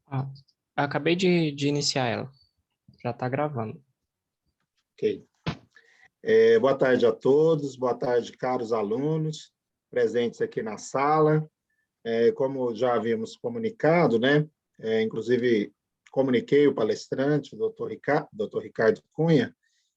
Ah, acabei de iniciar ela. Já está gravando. Ok. Boa tarde a todos, boa tarde, caros alunos presentes aqui na sala. Como já havíamos comunicado, né? Inclusive, comuniquei o palestrante, o Dr. Ricardo Cunha,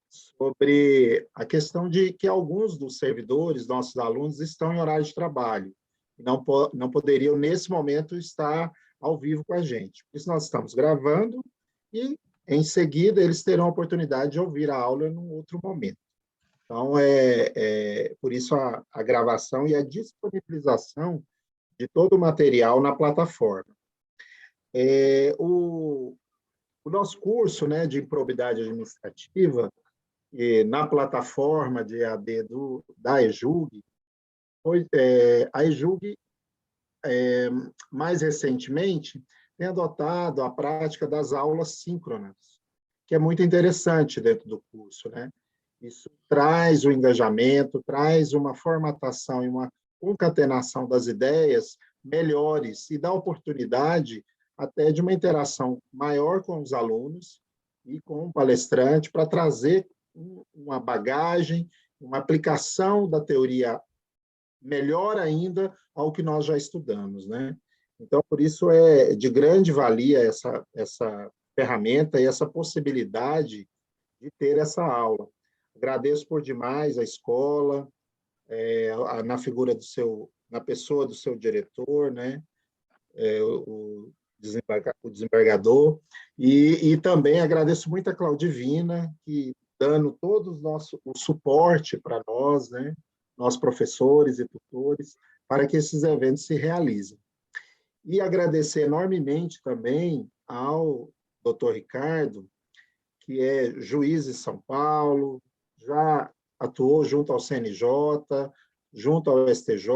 sobre a questão de que alguns dos servidores, nossos alunos, estão em horário de trabalho e não poderiam, nesse momento, estar ao vivo com a gente. Por isso, nós estamos gravando e, em seguida, eles terão a oportunidade de ouvir a aula em um outro momento. Então, por isso a gravação e a disponibilização de todo o material na plataforma. O nosso curso, né, de improbidade administrativa, na plataforma de EAD da EJUG, a EJUG, mais recentemente, tem adotado a prática das aulas síncronas, que é muito interessante dentro do curso, né? Isso traz o engajamento, traz uma formatação e uma concatenação das ideias melhores e dá oportunidade até de uma interação maior com os alunos e com o palestrante para trazer uma bagagem, uma aplicação da teoria melhor ainda ao que nós já estudamos, né? Então, por isso é de grande valia essa ferramenta e essa possibilidade de ter essa aula. Agradeço por demais a escola, na pessoa do seu diretor, né? O desembargador, e também agradeço muito a Claudivina, que dando todo o suporte para nós, né? Nós professores e tutores, para que esses eventos se realizem. E agradecer enormemente também ao Dr. Ricardo, que é juiz em São Paulo, já atuou junto ao CNJ, junto ao STJ,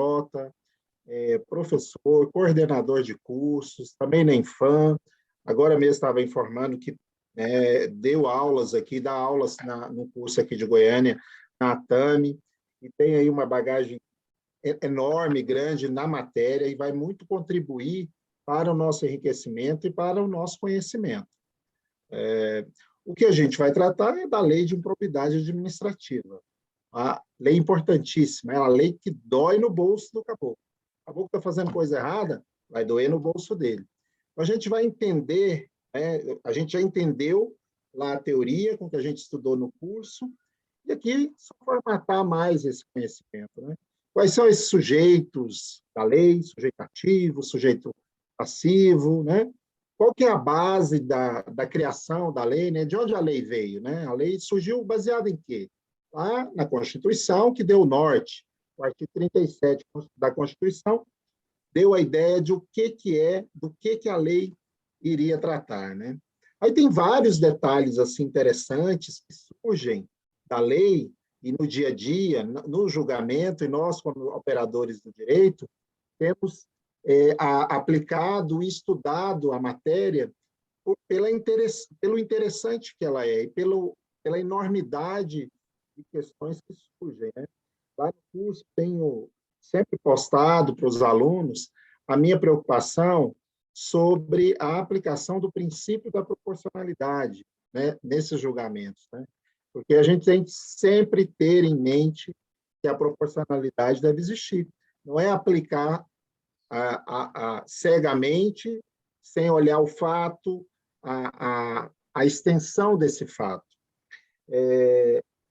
professor, coordenador de cursos, também na Infam, agora mesmo estava informando que deu aulas aqui, dá aulas no curso aqui de Goiânia, na ATAME, e tem aí uma bagagem enorme, grande na matéria, e vai muito contribuir para o nosso enriquecimento e para o nosso conhecimento. O que a gente vai tratar é da lei de improbidade administrativa. A lei importantíssima, é a lei que dói no bolso do caboclo. O caboclo está fazendo coisa errada, vai doer no bolso dele. Então, a gente vai entender, a gente já entendeu lá a teoria com que a gente estudou no curso, e aqui só formatar mais esse conhecimento, né? Quais são esses sujeitos da lei, sujeito ativo, sujeito passivo, né? Qual que é a base da criação da lei, né? De onde a lei veio, né? A lei surgiu baseada em quê? Lá na Constituição, que deu o norte. O artigo 37 da Constituição deu a ideia de do que a lei iria tratar, né? Aí tem vários detalhes assim interessantes que surgem da lei e no dia a dia, no julgamento, e nós, como operadores do direito, temos aplicado e estudado a matéria pelo interessante que ela é e pela enormidade de questões que surgem, né? Lá no curso tenho sempre postado para os alunos a minha preocupação sobre a aplicação do princípio da proporcionalidade, né, nesses julgamentos, né? Porque a gente tem que sempre ter em mente que a proporcionalidade deve existir. Não é aplicar cegamente, sem olhar o fato, a extensão desse fato.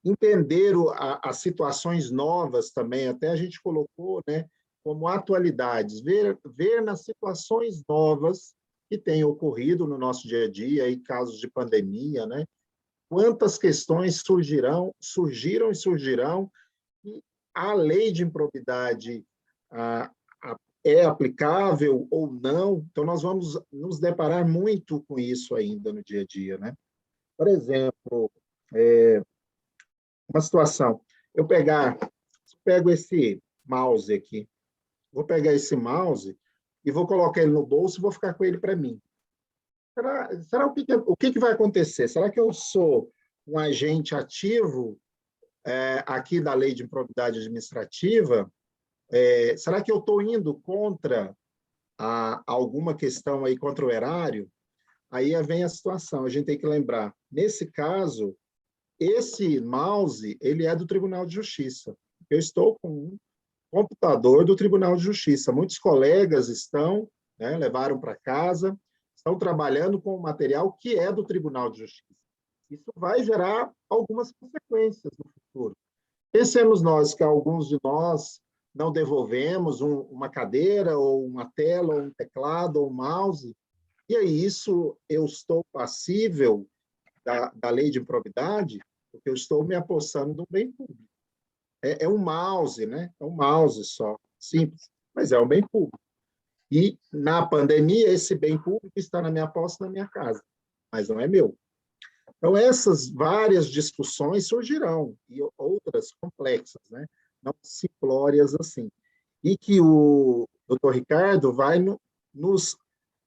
Entender as situações novas também, até a gente colocou, né, como atualidades, ver nas situações novas que têm ocorrido no nosso dia a dia, aí, casos de pandemia, né, quantas questões surgiram e surgirão, e a lei de improbidade é aplicável ou não, então nós vamos nos deparar muito com isso ainda no dia a dia, né? Por exemplo, uma situação, eu pego esse mouse aqui, vou pegar esse mouse e vou colocar ele no bolso e vou ficar com ele para mim. Será o que vai acontecer? Será que eu sou um agente ativo aqui da lei de improbidade administrativa? Será que eu estou indo contra a alguma questão aí contra o erário, aí vem a situação, a gente tem que lembrar, nesse caso, esse mouse, ele é do Tribunal de Justiça. Eu estou com um computador do Tribunal de Justiça. Muitos colegas estão, né, levaram para casa, estão trabalhando com o material que é do Tribunal de Justiça. Isso vai gerar algumas consequências no futuro. Pensemos nós que alguns de nós não devolvemos uma cadeira, ou uma tela, ou um teclado, ou um mouse, e aí isso eu estou passível da lei de improbidade, porque eu estou me apossando de um bem público. É um mouse, né? É um mouse só, simples, mas é um bem público. E, na pandemia, esse bem público está na minha posse, na minha casa, mas não é meu. Então, essas várias discussões surgirão, e outras complexas, né? Não simplórias assim. E que o doutor Ricardo vai nos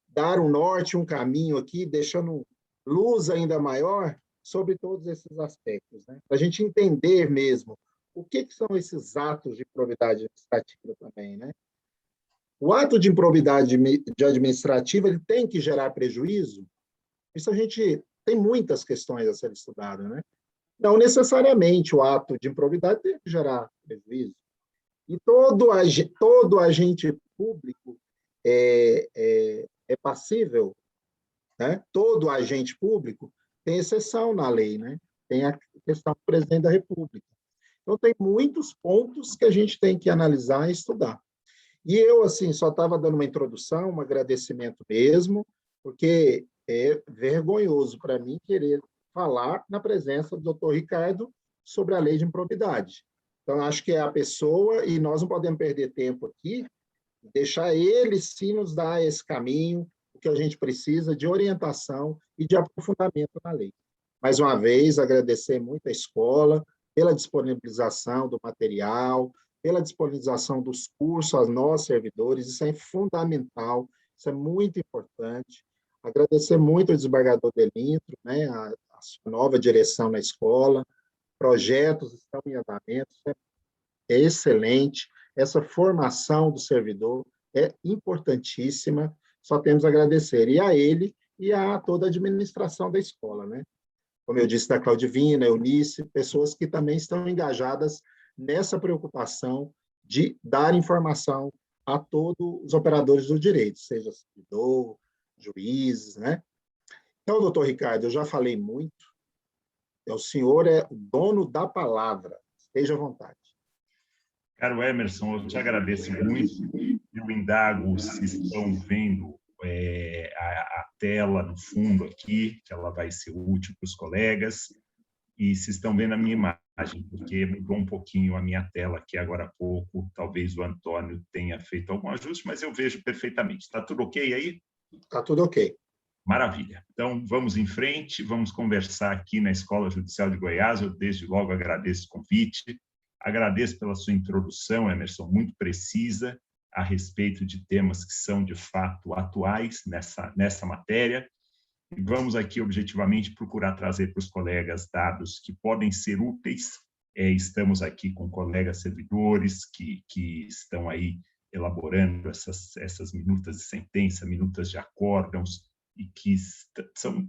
dar um norte, um caminho aqui, deixando luz ainda maior sobre todos esses aspectos, né? Para a gente entender mesmo o que são esses atos de improbidade administrativa também, né? O ato de improbidade administrativa, ele tem que gerar prejuízo? Isso a gente tem muitas questões a serem estudadas, né? Não necessariamente o ato de improbidade tem que gerar prejuízo. E todo agente público é passível, né? Todo agente público tem exceção na lei, né? Tem a questão do presidente da República. Então, tem muitos pontos que a gente tem que analisar e estudar. E eu, assim, só estava dando uma introdução, um agradecimento mesmo, porque é vergonhoso para mim querer falar na presença do doutor Ricardo sobre a lei de improbidade. Então, acho que é a pessoa, e nós não podemos perder tempo aqui, deixar ele sim nos dar esse caminho, o que a gente precisa de orientação e de aprofundamento na lei. Mais uma vez, agradecer muito à escola pela disponibilização do material, pela disponibilização dos cursos aos nossos servidores, isso é fundamental, isso é muito importante. Agradecer muito ao desembargador Delintro, né, a sua nova direção na escola, projetos estão em andamento, é excelente, essa formação do servidor é importantíssima, só temos a agradecer, e a ele e a toda a administração da escola, né? Como eu disse, da Claudivina, Eunice, pessoas que também estão engajadas nessa preocupação de dar informação a todos os operadores do direito, seja servidor, juízes, né? Então, doutor Ricardo, eu já falei muito, o senhor é o dono da palavra, esteja à vontade. Caro Emerson, eu te agradeço muito. Eu indago se estão vendo a tela no fundo aqui, que ela vai ser útil para os colegas, e se estão vendo a minha imagem, porque mudou um pouquinho a minha tela aqui agora há pouco. Talvez o Antônio tenha feito algum ajuste, mas eu vejo perfeitamente. Está tudo ok aí? Está tudo ok. Maravilha. Então, vamos em frente, vamos conversar aqui na Escola Judicial de Goiás. Eu, desde logo, agradeço o convite. Agradeço pela sua introdução, Emerson, muito precisa, a respeito de temas que são, de fato, atuais nessa matéria. E vamos aqui, objetivamente, procurar trazer para os colegas dados que podem ser úteis. Estamos aqui com colegas servidores que estão aí elaborando essas minutas de sentença, minutas de acórdãos, e que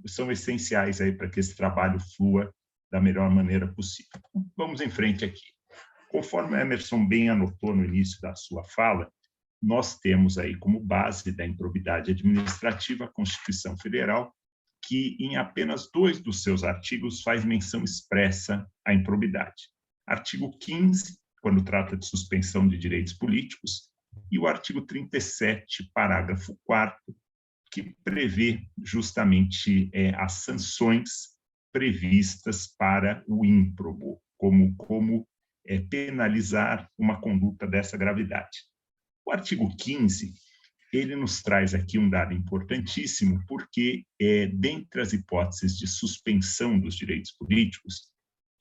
são essenciais aí para que esse trabalho flua da melhor maneira possível. Vamos em frente aqui. Conforme o Emerson bem anotou no início da sua fala, nós temos aí como base da improbidade administrativa a Constituição Federal, que em apenas 2 dos seus artigos faz menção expressa à improbidade. Artigo 15, quando trata de suspensão de direitos políticos, e o artigo 37, parágrafo 4º, que prevê justamente as sanções previstas para o ímprobo, como penalizar uma conduta dessa gravidade. O artigo 15, ele nos traz aqui um dado importantíssimo, porque dentre as hipóteses de suspensão dos direitos políticos,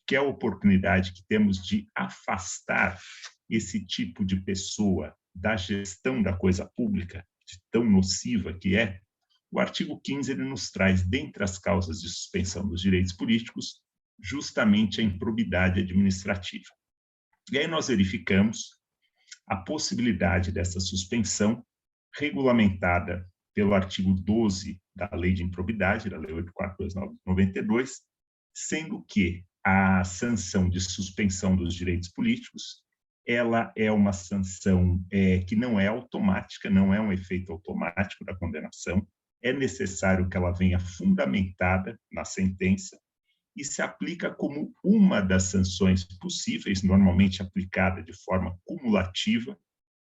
que é a oportunidade que temos de afastar esse tipo de pessoa da gestão da coisa pública, de tão nociva que é, o artigo 15 ele nos traz, dentre as causas de suspensão dos direitos políticos, justamente a improbidade administrativa. E aí nós verificamos a possibilidade dessa suspensão regulamentada pelo artigo 12 da Lei de Improbidade, da Lei 8.429 de 92, sendo que a sanção de suspensão dos direitos políticos, ela é uma sanção que não é automática, não é um efeito automático da condenação, é necessário que ela venha fundamentada na sentença e se aplica como uma das sanções possíveis, normalmente aplicada de forma cumulativa,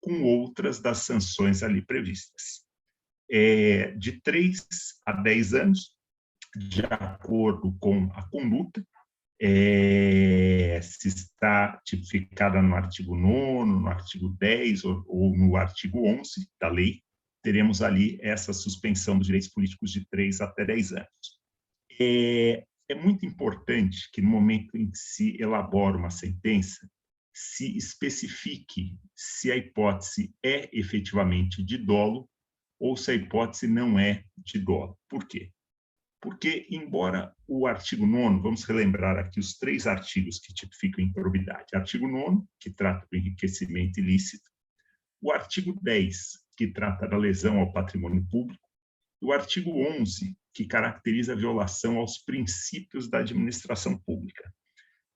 com outras das sanções ali previstas. De 3 a 10 anos, de acordo com a conduta, se está tipificada no artigo 9º, no artigo 10 ou no artigo 11 da lei, teremos ali essa suspensão dos direitos políticos de 3 até 10 anos. É muito importante que, no momento em que se elabora uma sentença, se especifique se a hipótese é efetivamente de dolo ou se a hipótese não é de dolo. Por quê? Porque, embora o artigo 9º, vamos relembrar aqui os 3 artigos que tipificam improbidade. Artigo 9º, que trata do enriquecimento ilícito. O artigo 10, que trata da lesão ao patrimônio público. O artigo 11, que caracteriza a violação aos princípios da administração pública.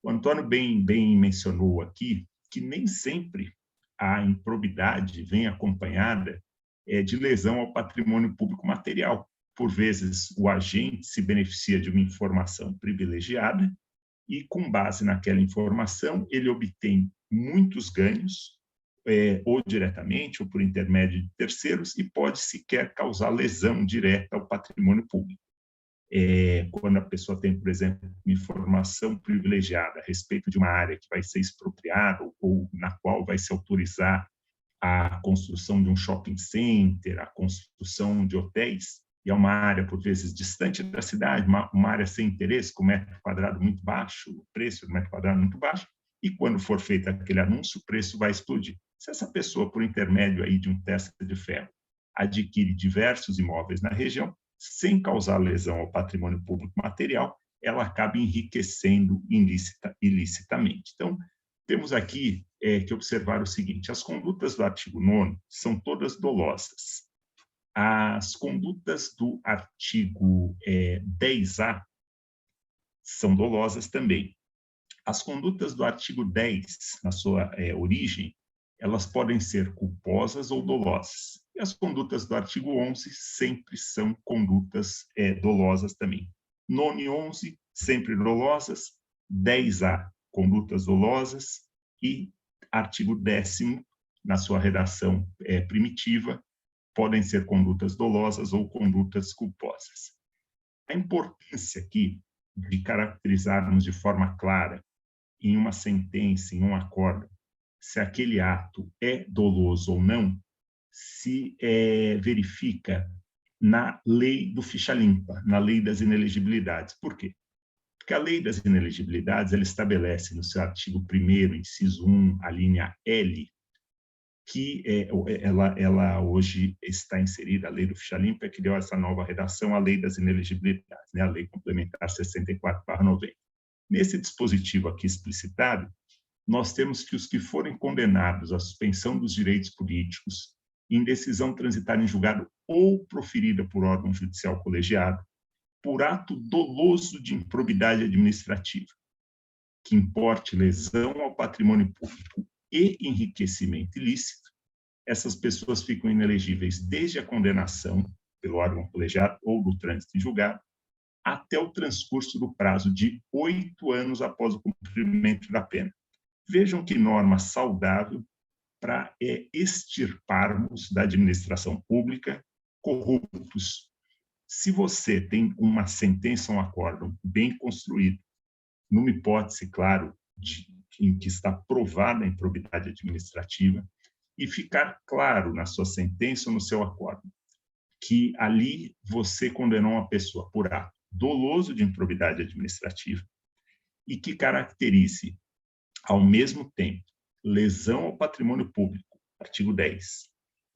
O Antônio bem mencionou aqui que nem sempre a improbidade vem acompanhada de lesão ao patrimônio público material. Por vezes, o agente se beneficia de uma informação privilegiada e, com base naquela informação, ele obtém muitos ganhos, ou diretamente ou por intermédio de terceiros, e pode sequer causar lesão direta ao patrimônio público. Quando a pessoa tem, por exemplo, uma informação privilegiada a respeito de uma área que vai ser expropriada ou na qual vai se autorizar a construção de um shopping center, a construção de hotéis, e é uma área, por vezes, distante da cidade, uma área sem interesse, com metro quadrado muito baixo, o preço do metro quadrado muito baixo, e quando for feito aquele anúncio, o preço vai explodir. Se essa pessoa, por intermédio aí de um testa de ferro, adquire diversos imóveis na região, sem causar lesão ao patrimônio público material, ela acaba enriquecendo ilicitamente. Então, temos aqui que observar o seguinte: as condutas do artigo 9º são todas dolosas. As condutas do artigo 10A são dolosas também. As condutas do artigo 10, na sua origem, elas podem ser culposas ou dolosas. E as condutas do artigo 11 sempre são condutas dolosas também. 9 e 11, sempre dolosas. 10A, condutas dolosas. E artigo 10º, na sua redação primitiva, podem ser condutas dolosas ou condutas culposas. A importância aqui de caracterizarmos de forma clara, em uma sentença, em um acórdão, se aquele ato é doloso ou não, se verifica na lei do ficha limpa, na lei das inelegibilidades. Por quê? Porque a lei das inelegibilidades ela estabelece no seu artigo 1º, inciso 1, a linha L, que ela hoje está inserida, a lei do ficha limpa, que deu essa nova redação, a lei das inelegibilidades, né? A lei complementar 64/90. Nesse dispositivo aqui explicitado, nós temos que os que forem condenados à suspensão dos direitos políticos em decisão transitada em julgado ou proferida por órgão judicial colegiado, por ato doloso de improbidade administrativa, que importe lesão ao patrimônio público e enriquecimento ilícito, essas pessoas ficam inelegíveis desde a condenação pelo órgão colegiado ou do trânsito em julgado, até o transcurso do prazo de 8 anos após o cumprimento da pena. Vejam que norma saudável para extirparmos da administração pública corruptos. Se você tem uma sentença, um acórdão bem construído, numa hipótese, claro, em que está provada a improbidade administrativa, e ficar claro na sua sentença ou no seu acórdão que ali você condenou uma pessoa por ato doloso de improbidade administrativa e que caracterize, ao mesmo tempo, lesão ao patrimônio público, artigo 10,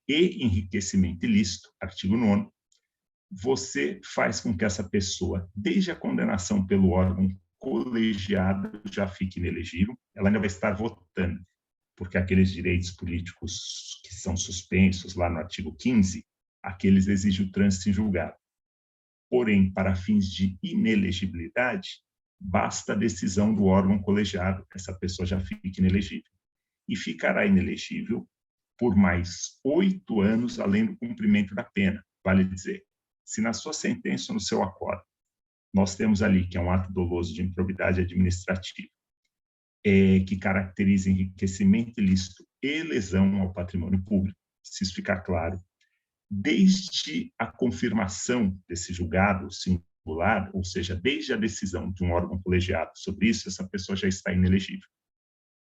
e enriquecimento ilícito, artigo 9, você faz com que essa pessoa, desde a condenação pelo órgão colegiado, já fique inelegível, ela ainda vai estar votando. porque aqueles direitos políticos que são suspensos lá no artigo 15, aqueles exigem o trânsito em julgado. Porém, para fins de inelegibilidade, basta a decisão do órgão colegiado, essa pessoa já fica inelegível. E ficará inelegível por mais 8 anos, além do cumprimento da pena. Vale dizer, se na sua sentença ou no seu acordo, nós temos ali que é um ato doloso de improbidade administrativa, que caracteriza enriquecimento ilícito e lesão ao patrimônio público, se isso ficar claro, desde a confirmação desse julgado singular, ou seja, desde a decisão de um órgão colegiado sobre isso, essa pessoa já está inelegível.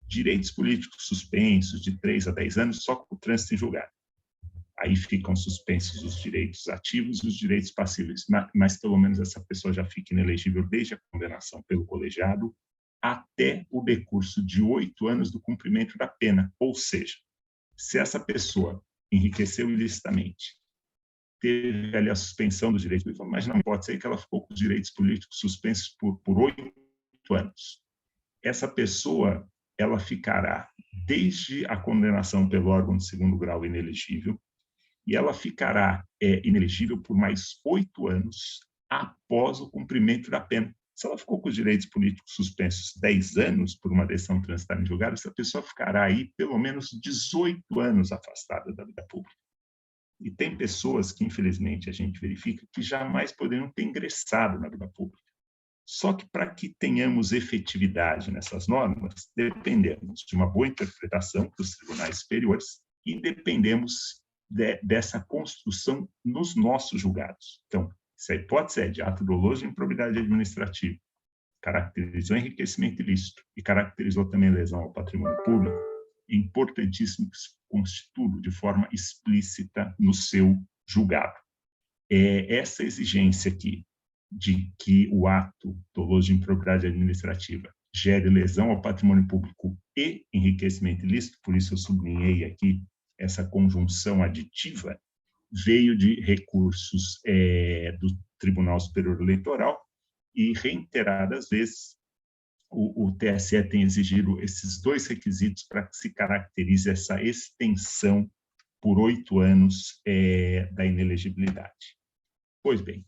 Direitos políticos suspensos de 3 a 10 anos só com o trânsito em julgado. Aí ficam suspensos os direitos ativos e os direitos passíveis, mas pelo menos essa pessoa já fica inelegível desde a condenação pelo colegiado até o decurso de 8 anos do cumprimento da pena. Ou seja, se essa pessoa enriqueceu ilicitamente, teve ali a suspensão dos direitos políticos, mas não pode ser que ela ficou com os direitos políticos suspensos por 8 anos. Essa pessoa, ela ficará desde a condenação pelo órgão de segundo grau inelegível, e ela ficará inelegível por mais 8 anos após o cumprimento da pena. Se ela ficou com os direitos políticos suspensos 10 anos por uma decisão transitada em julgado, essa pessoa ficará aí pelo menos 18 anos afastada da vida pública. E tem pessoas que, infelizmente, a gente verifica que jamais poderiam ter ingressado na vida pública. Só que, para que tenhamos efetividade nessas normas, dependemos de uma boa interpretação dos tribunais superiores e dependemos dessa construção nos nossos julgados. Então, se a hipótese é de ato doloso de improbidade administrativa, caracterizou enriquecimento ilícito e caracterizou também lesão ao patrimônio público, é importantíssimo que isso constitua de forma explícita no seu julgado. Essa exigência aqui de que o ato doloso de improbidade administrativa gere lesão ao patrimônio público e enriquecimento ilícito, por isso eu sublinhei aqui essa conjunção aditiva, veio de recursos do Tribunal Superior Eleitoral e, reiteradas vezes, o TSE tem exigido esses 2 requisitos para que se caracterize essa extensão por 8 anos da inelegibilidade. Pois bem,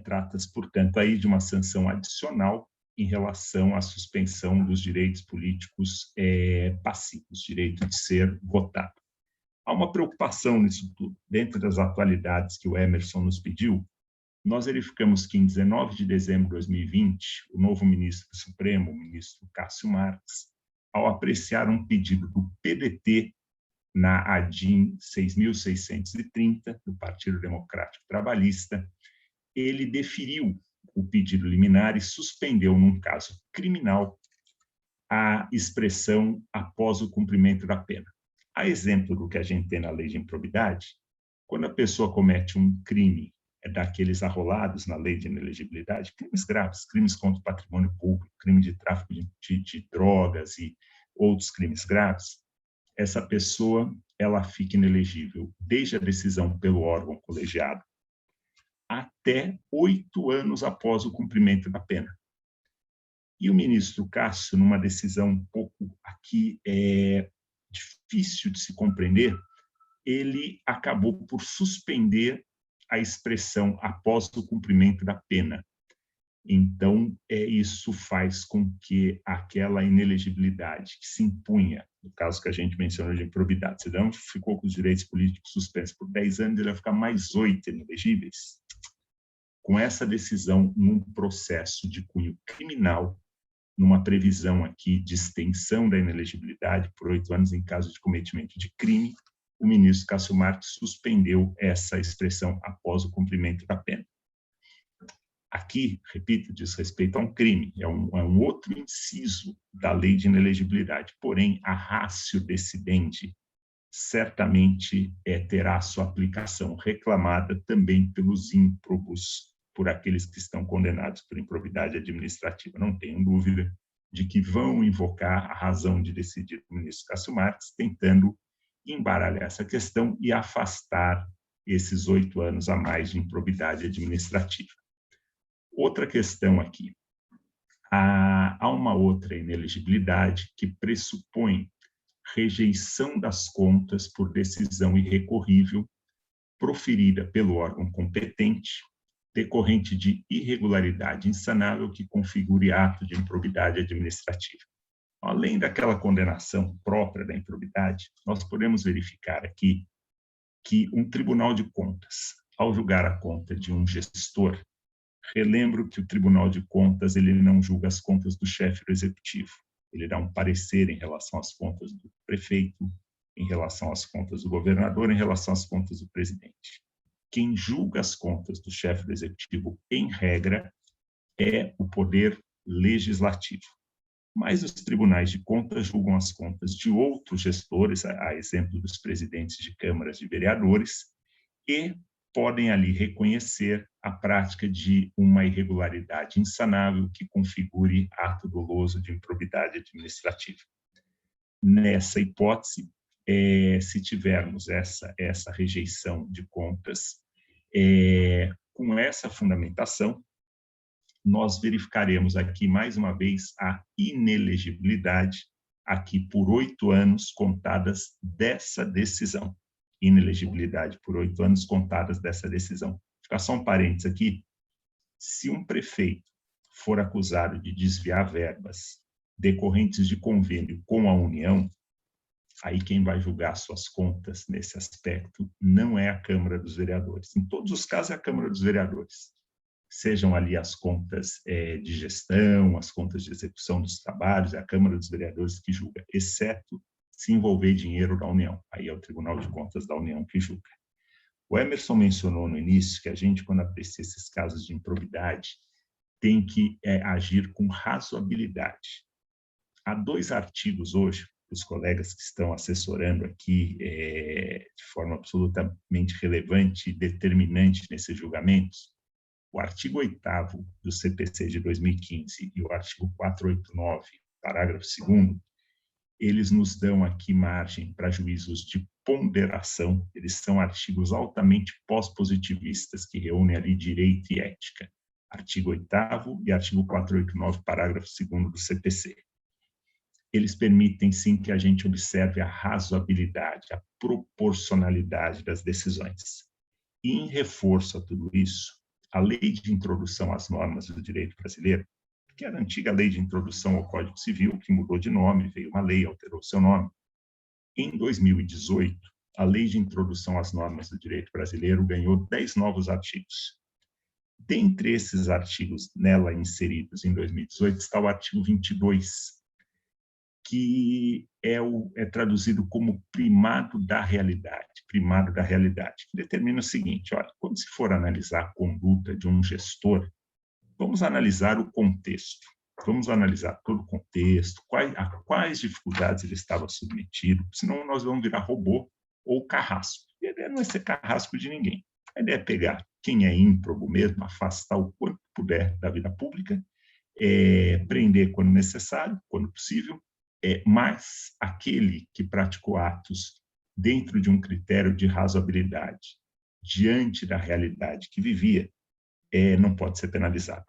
trata-se, portanto, aí de uma sanção adicional em relação à suspensão dos direitos políticos passivos, direito de ser votado. Há uma preocupação nisso tudo. Dentro das atualidades que o Emerson nos pediu, nós verificamos que, em 19 de dezembro de 2020, o novo ministro do Supremo, o ministro Cássio Marques, ao apreciar um pedido do PDT na ADIM 6.630, do Partido Democrático Trabalhista, ele deferiu o pedido liminar e suspendeu, num caso criminal, a expressão após o cumprimento da pena. A exemplo do que a gente tem na lei de improbidade, quando a pessoa comete um crime daqueles arrolados na lei de inelegibilidade, crimes graves, crimes contra o patrimônio público, crime de tráfico de drogas e outros crimes graves, essa pessoa ela fica inelegível desde a decisão pelo órgão colegiado até 8 anos após o cumprimento da pena. E o ministro Cássio, numa decisão um pouco aqui difícil de se compreender, ele acabou por suspender a expressão após o cumprimento da pena. Então, isso faz com que aquela inelegibilidade que se impunha, no caso que a gente mencionou de improbidade, se não ficou com os direitos políticos suspensos por 10 anos, ele vai ficar mais 8 inelegíveis. Com essa decisão, num processo de cunho criminal, numa previsão aqui de extensão da inelegibilidade por 8 anos em caso de cometimento de crime, o ministro Cássio Marques suspendeu essa expressão após o cumprimento da pena. Aqui, repito, diz respeito a um crime, é um outro inciso da lei de inelegibilidade, porém, a ratio decidendi certamente terá sua aplicação reclamada também pelos ímprobos, por aqueles que estão condenados por improbidade administrativa. Não tenho dúvida de que vão invocar a razão de decidir do ministro Cássio Marques, tentando embaralhar essa questão e afastar esses 8 anos a mais de improbidade administrativa. Outra questão aqui. Há uma outra inelegibilidade que pressupõe rejeição das contas por decisão irrecorrível proferida pelo órgão competente, decorrente de irregularidade insanável que configure ato de improbidade administrativa. Além daquela condenação própria da improbidade, nós podemos verificar aqui que um Tribunal de Contas, ao julgar a conta de um gestor, relembro que o Tribunal de Contas ele não julga as contas do chefe do executivo, ele dá um parecer em relação às contas do prefeito, em relação às contas do governador, em relação às contas do presidente. Quem julga as contas do chefe do executivo, em regra, é o poder legislativo. Mas os tribunais de contas julgam as contas de outros gestores, a exemplo dos presidentes de câmaras de vereadores, e podem ali reconhecer a prática de uma irregularidade insanável que configure ato doloso de improbidade administrativa. Nessa hipótese, se tivermos essa rejeição de contas, com essa fundamentação, nós verificaremos aqui, mais uma vez, a inelegibilidade, aqui por 8 anos contadas dessa decisão. Inelegibilidade por 8 anos contadas dessa decisão. Vou ficar só um parênteses aqui. Se um prefeito for acusado de desviar verbas decorrentes de convênio com a União, aí quem vai julgar suas contas nesse aspecto não é a Câmara dos Vereadores. Em todos os casos, é a Câmara dos Vereadores. Sejam ali as contas de gestão, as contas de execução dos trabalhos, é a Câmara dos Vereadores que julga, exceto se envolver dinheiro da União. Aí é o Tribunal de Contas da União que julga. O Emerson mencionou no início que a gente, quando aprecia esses casos de improbidade, tem que agir com razoabilidade. Há 2 artigos hoje, os colegas que estão assessorando aqui de forma absolutamente relevante e determinante nesses julgamentos, o artigo 8º do CPC de 2015 e o artigo 489, parágrafo 2º, eles nos dão aqui margem para juízos de ponderação. Eles são artigos altamente pós-positivistas, que reúnem ali direito e ética. Artigo 8º e artigo 489, parágrafo 2º do CPC. Eles permitem, sim, que a gente observe a razoabilidade, a proporcionalidade das decisões. E, em reforço a tudo isso, a Lei de Introdução às Normas do Direito Brasileiro, que era a antiga Lei de Introdução ao Código Civil, que mudou de nome, veio uma lei, alterou seu nome. Em 2018, a Lei de Introdução às Normas do Direito Brasileiro ganhou 10 novos artigos. Dentre esses artigos nela inseridos em 2018 está o artigo 22, que é traduzido como primado da realidade, que determina o seguinte: olha, quando se for analisar a conduta de um gestor, vamos analisar o contexto, vamos analisar todo o contexto, a quais dificuldades ele estava submetido, senão nós vamos virar robô ou carrasco. E a ideia não é ser carrasco de ninguém, a ideia é pegar quem é ímprobo mesmo, afastar o quanto puder da vida pública, prender quando necessário, quando possível, mas aquele que praticou atos dentro de um critério de razoabilidade, diante da realidade que vivia, não pode ser penalizado.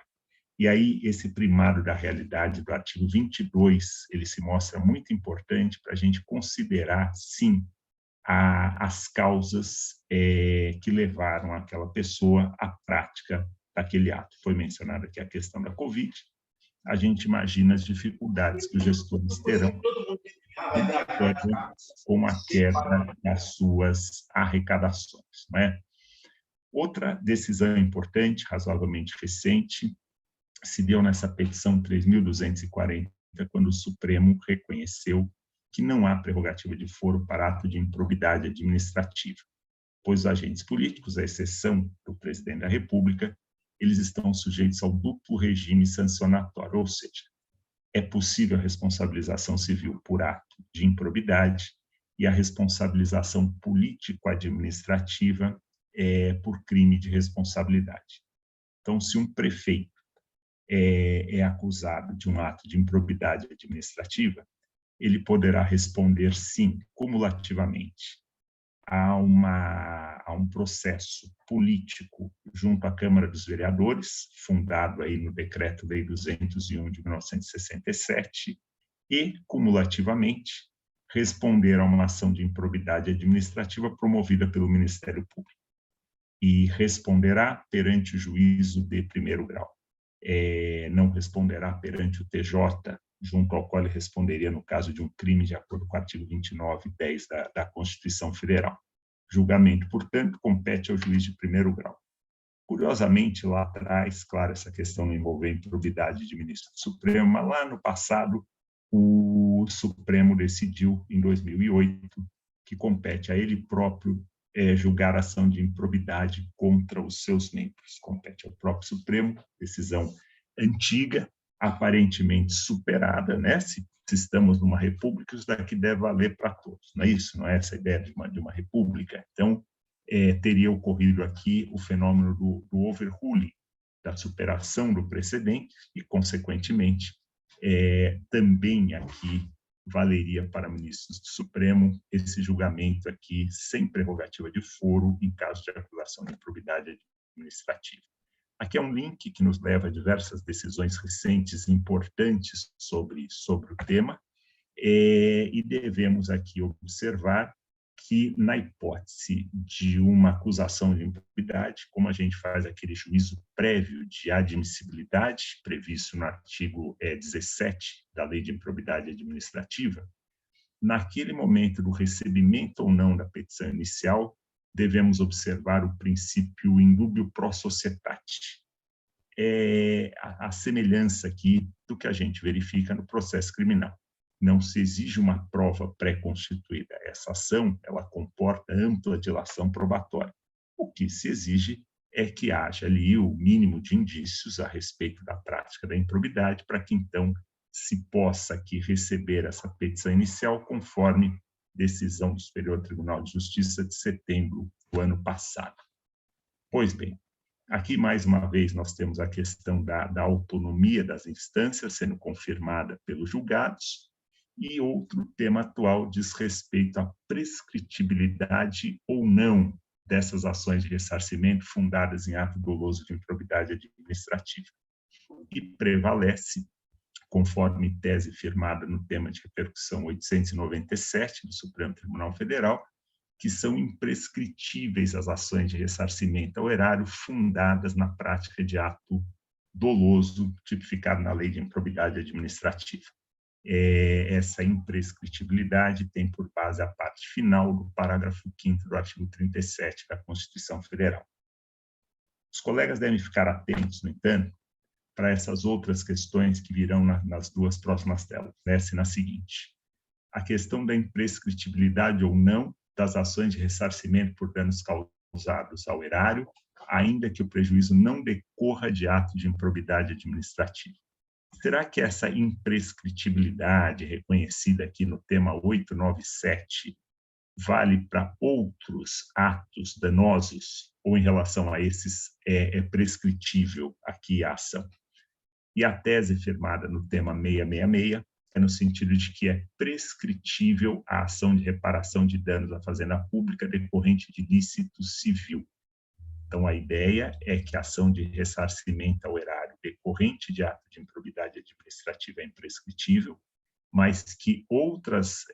E aí, esse primado da realidade do artigo 22, ele se mostra muito importante para a gente considerar, sim, as causas que levaram aquela pessoa à prática daquele ato. Foi mencionada aqui a questão da Covid. A gente imagina as dificuldades que os gestores terão com a queda das suas arrecadações, não é? Outra decisão importante, razoavelmente recente, se deu nessa petição 3.240, quando o Supremo reconheceu que não há prerrogativa de foro para ato de improbidade administrativa, pois os agentes políticos, à exceção do presidente da República, eles estão sujeitos ao duplo regime sancionatório, ou seja, é possível a responsabilização civil por ato de improbidade e a responsabilização político-administrativa por crime de responsabilidade. Então, se um prefeito é acusado de um ato de improbidade administrativa, ele poderá responder, sim, cumulativamente, a um processo político junto à Câmara dos Vereadores, fundado aí no Decreto-Lei 201 de 1967, e, cumulativamente, responder a uma ação de improbidade administrativa promovida pelo Ministério Público e responderá perante o juízo de primeiro grau. Não responderá perante o TJ, junto ao qual ele responderia no caso de um crime de acordo com o artigo 29(10) da Constituição Federal. Julgamento, portanto, compete ao juiz de primeiro grau. Curiosamente, lá atrás, claro, essa questão não envolveu improbidade de ministro do Supremo, mas lá no passado o Supremo decidiu, em 2008, que compete a ele próprio julgar a ação de improbidade contra os seus membros. Compete ao próprio Supremo, decisão antiga, aparentemente superada, né? Se estamos numa república, isso daqui deve valer para todos, não é isso? Não é essa a ideia de uma república? Então, teria ocorrido aqui o fenômeno do overruling, da superação do precedente e, consequentemente, também aqui valeria para ministros do Supremo esse julgamento aqui sem prerrogativa de foro em caso de acusação de improbidade administrativa. Aqui é um link que nos leva a diversas decisões recentes importantes sobre o tema, e devemos aqui observar que, na hipótese de uma acusação de improbidade, como a gente faz aquele juízo prévio de admissibilidade, previsto no artigo 17 da Lei de Improbidade Administrativa, naquele momento do recebimento ou não da petição inicial, devemos observar o princípio indubio pro societate. A semelhança aqui do que a gente verifica no processo criminal. Não se exige uma prova pré-constituída. Essa ação, ela comporta ampla dilação probatória. O que se exige é que haja ali o mínimo de indícios a respeito da prática da improbidade para que, então, se possa aqui receber essa petição inicial conforme decisão do Superior Tribunal de Justiça de setembro do ano passado. Pois bem, aqui, mais uma vez, nós temos a questão da autonomia das instâncias sendo confirmada pelos julgados, e outro tema atual diz respeito à prescritibilidade ou não dessas ações de ressarcimento fundadas em ato doloso de improbidade administrativa. E prevalece, conforme tese firmada no tema de repercussão 897 do Supremo Tribunal Federal, que são imprescritíveis as ações de ressarcimento ao erário fundadas na prática de ato doloso tipificado na Lei de Improbidade Administrativa. Essa imprescritibilidade tem por base a parte final do parágrafo 5º do artigo 37 da Constituição Federal. Os colegas devem ficar atentos, no entanto, para essas outras questões que virão nas duas próximas telas, nessa e na seguinte. A questão da imprescritibilidade ou não das ações de ressarcimento por danos causados ao erário, ainda que o prejuízo não decorra de ato de improbidade administrativa. Será que essa imprescritibilidade reconhecida aqui no tema 897 vale para outros atos danosos ou em relação a esses é prescritível aqui a ação? E a tese firmada no tema 666 é no sentido de que é prescritível a ação de reparação de danos à fazenda pública decorrente de ilícito civil. Então, a ideia é que a ação de ressarcimento ao erário decorrente de ato de improbidade administrativa é imprescritível, mas que outras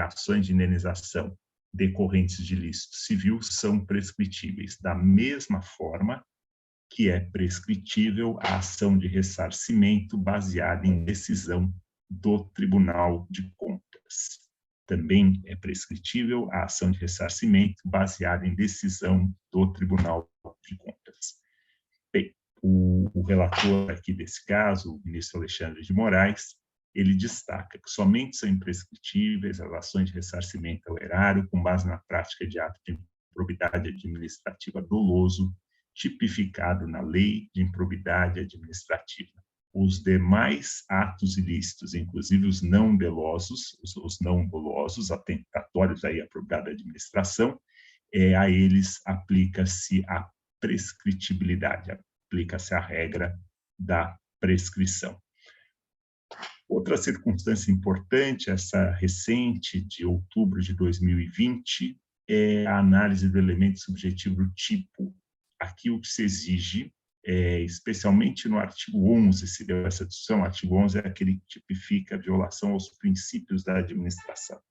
ações de indenização decorrentes de ilícito civil são prescritíveis, da mesma forma que é prescritível a ação de ressarcimento baseada em decisão do Tribunal de Contas. Também é prescritível a ação de ressarcimento baseada em decisão do Tribunal de Contas. Bem, o relator aqui desse caso, o ministro Alexandre de Moraes, ele destaca que somente são imprescritíveis as ações de ressarcimento ao erário com base na prática de ato de improbidade administrativa doloso, tipificado na Lei de Improbidade Administrativa. Os demais atos ilícitos, inclusive os não dolosos, atentatórios à improbidade da administração, a eles aplica-se a prescritibilidade, aplica-se a regra da prescrição. Outra circunstância importante, essa recente, de outubro de 2020, é a análise do elemento subjetivo do tipo. Aqui o que se exige, especialmente no artigo 11, se deu essa discussão, o artigo 11 é aquele que tipifica a violação aos princípios da administração.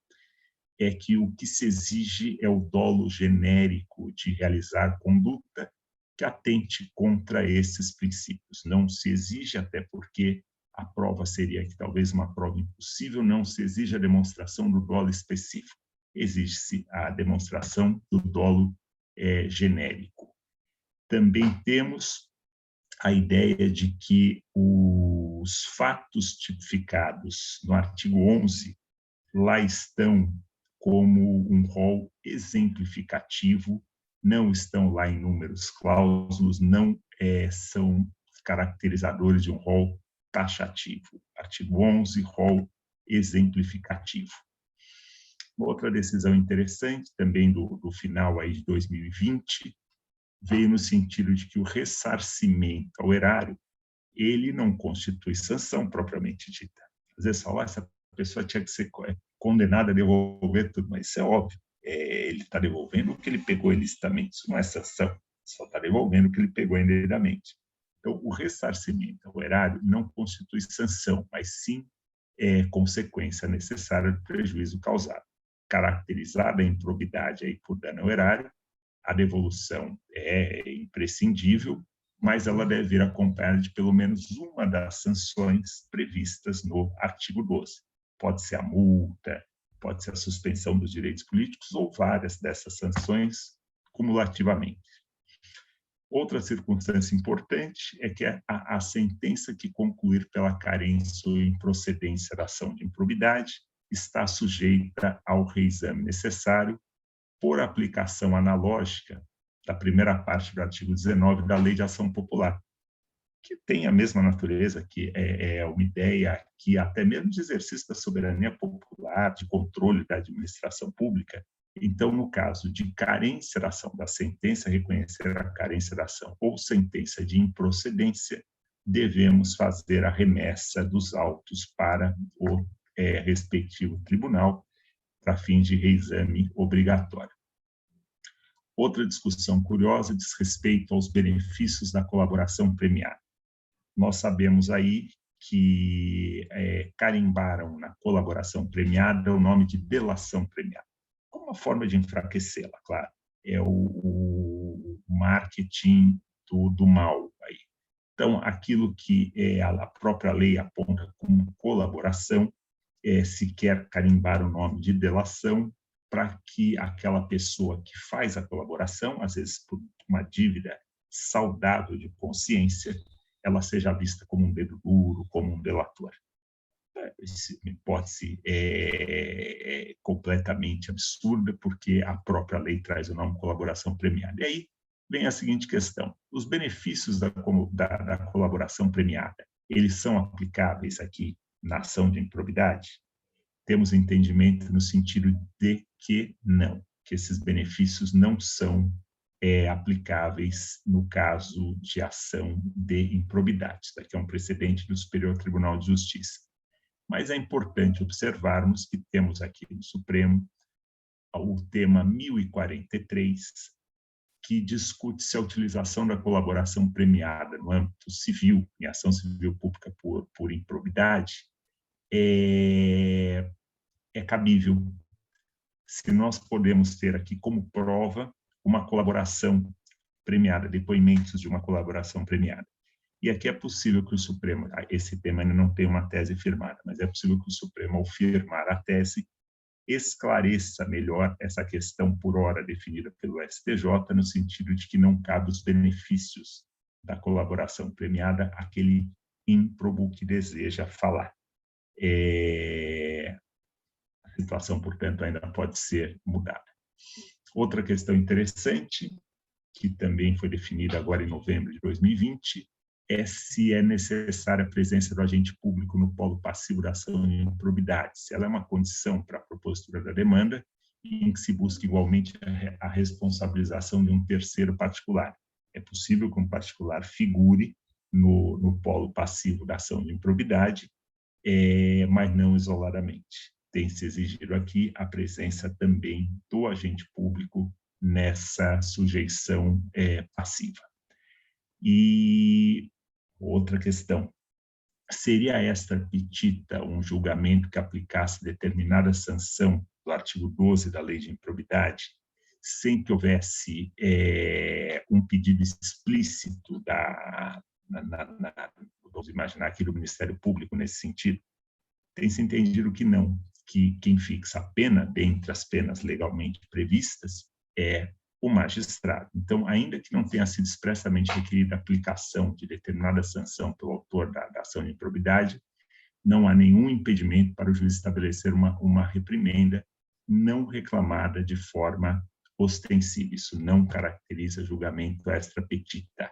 é que o que se exige é o dolo genérico de realizar conduta que atente contra esses princípios. Não se exige, até porque a prova seria que talvez uma prova impossível, não se exige a demonstração do dolo específico, exige-se a demonstração do dolo genérico. Também temos a ideia de que os fatos tipificados no artigo 11 lá estão como um rol exemplificativo, não estão lá em números clausulos, não são caracterizadores de um rol taxativo. Artigo 11, rol exemplificativo. Outra decisão interessante, também do final aí de 2020, veio no sentido de que o ressarcimento ao erário, ele não constitui sanção propriamente dita. Às vezes fala, essa pessoa tinha que ser condenada a devolver tudo, mas isso é óbvio. Ele está devolvendo o que ele pegou ilicitamente, isso não é sanção, só está devolvendo o que ele pegou indevidamente. Então, o ressarcimento ao erário não constitui sanção, mas sim consequência necessária do prejuízo causado. Caracterizada a improbidade aí por dano ao erário, a devolução é imprescindível, mas ela deve vir acompanhada de pelo menos uma das sanções previstas no artigo 12. Pode ser a multa, pode ser a suspensão dos direitos políticos ou várias dessas sanções cumulativamente. Outra circunstância importante é que a sentença que concluir pela carência ou improcedência da ação de improbidade está sujeita ao reexame necessário por aplicação analógica da primeira parte do artigo 19 da Lei de Ação Popular, que tem a mesma natureza, que é uma ideia que até mesmo de exercício da soberania popular, de controle da administração pública. Então, no caso de carência da ação, da sentença reconhecer a carência da ação ou sentença de improcedência, devemos fazer a remessa dos autos para o respectivo tribunal, para fins de reexame obrigatório. Outra discussão curiosa diz respeito aos benefícios da colaboração premiada. Nós sabemos aí que carimbaram na colaboração premiada o nome de delação premiada, como uma forma de enfraquecê-la, claro. É o marketing do mal aí. Então, aquilo que a própria lei aponta como colaboração, se quer carimbar o nome de delação, para que aquela pessoa que faz a colaboração, às vezes por uma dívida saudável de consciência, ela seja vista como um dedo duro, como um delator. Essa hipótese é completamente absurda, porque a própria lei traz o nome colaboração premiada. E aí vem a seguinte questão: os benefícios da colaboração premiada, eles são aplicáveis aqui na ação de improbidade? Temos entendimento no sentido de que não, que esses benefícios não são aplicáveis no caso de ação de improbidade. Isso daqui é um precedente do Superior Tribunal de Justiça. Mas é importante observarmos que temos aqui no Supremo o tema 1043, que discute se a utilização da colaboração premiada no âmbito civil, em ação civil pública por improbidade, é cabível. Se nós podemos ter aqui como prova uma colaboração premiada, depoimentos de uma colaboração premiada. E aqui é possível que o Supremo, esse tema ainda não tem uma tese firmada, mas é possível que o Supremo, ao firmar a tese, esclareça melhor essa questão por hora definida pelo STJ, no sentido de que não cabe os benefícios da colaboração premiada àquele ímprobo que deseja falar. A situação, portanto, ainda pode ser mudada. Outra questão interessante, que também foi definida agora em novembro de 2020, é se é necessária a presença do agente público no polo passivo da ação de improbidade, se ela é uma condição para a propositura da demanda em que se busca igualmente a responsabilização de um terceiro particular. É possível que um particular figure no polo passivo da ação de improbidade, mas não isoladamente. Tem-se exigido aqui a presença também do agente público nessa sujeição passiva. E outra questão: seria extra petita um julgamento que aplicasse determinada sanção do artigo 12 da Lei de Improbidade, sem que houvesse um pedido explícito vamos imaginar aqui do Ministério Público nesse sentido, tem-se entendido que não, que quem fixa a pena, dentre as penas legalmente previstas, é o magistrado. Então, ainda que não tenha sido expressamente requerida a aplicação de determinada sanção pelo autor da ação de improbidade, não há nenhum impedimento para o juiz estabelecer uma reprimenda não reclamada de forma ostensiva. Isso não caracteriza julgamento extra petita.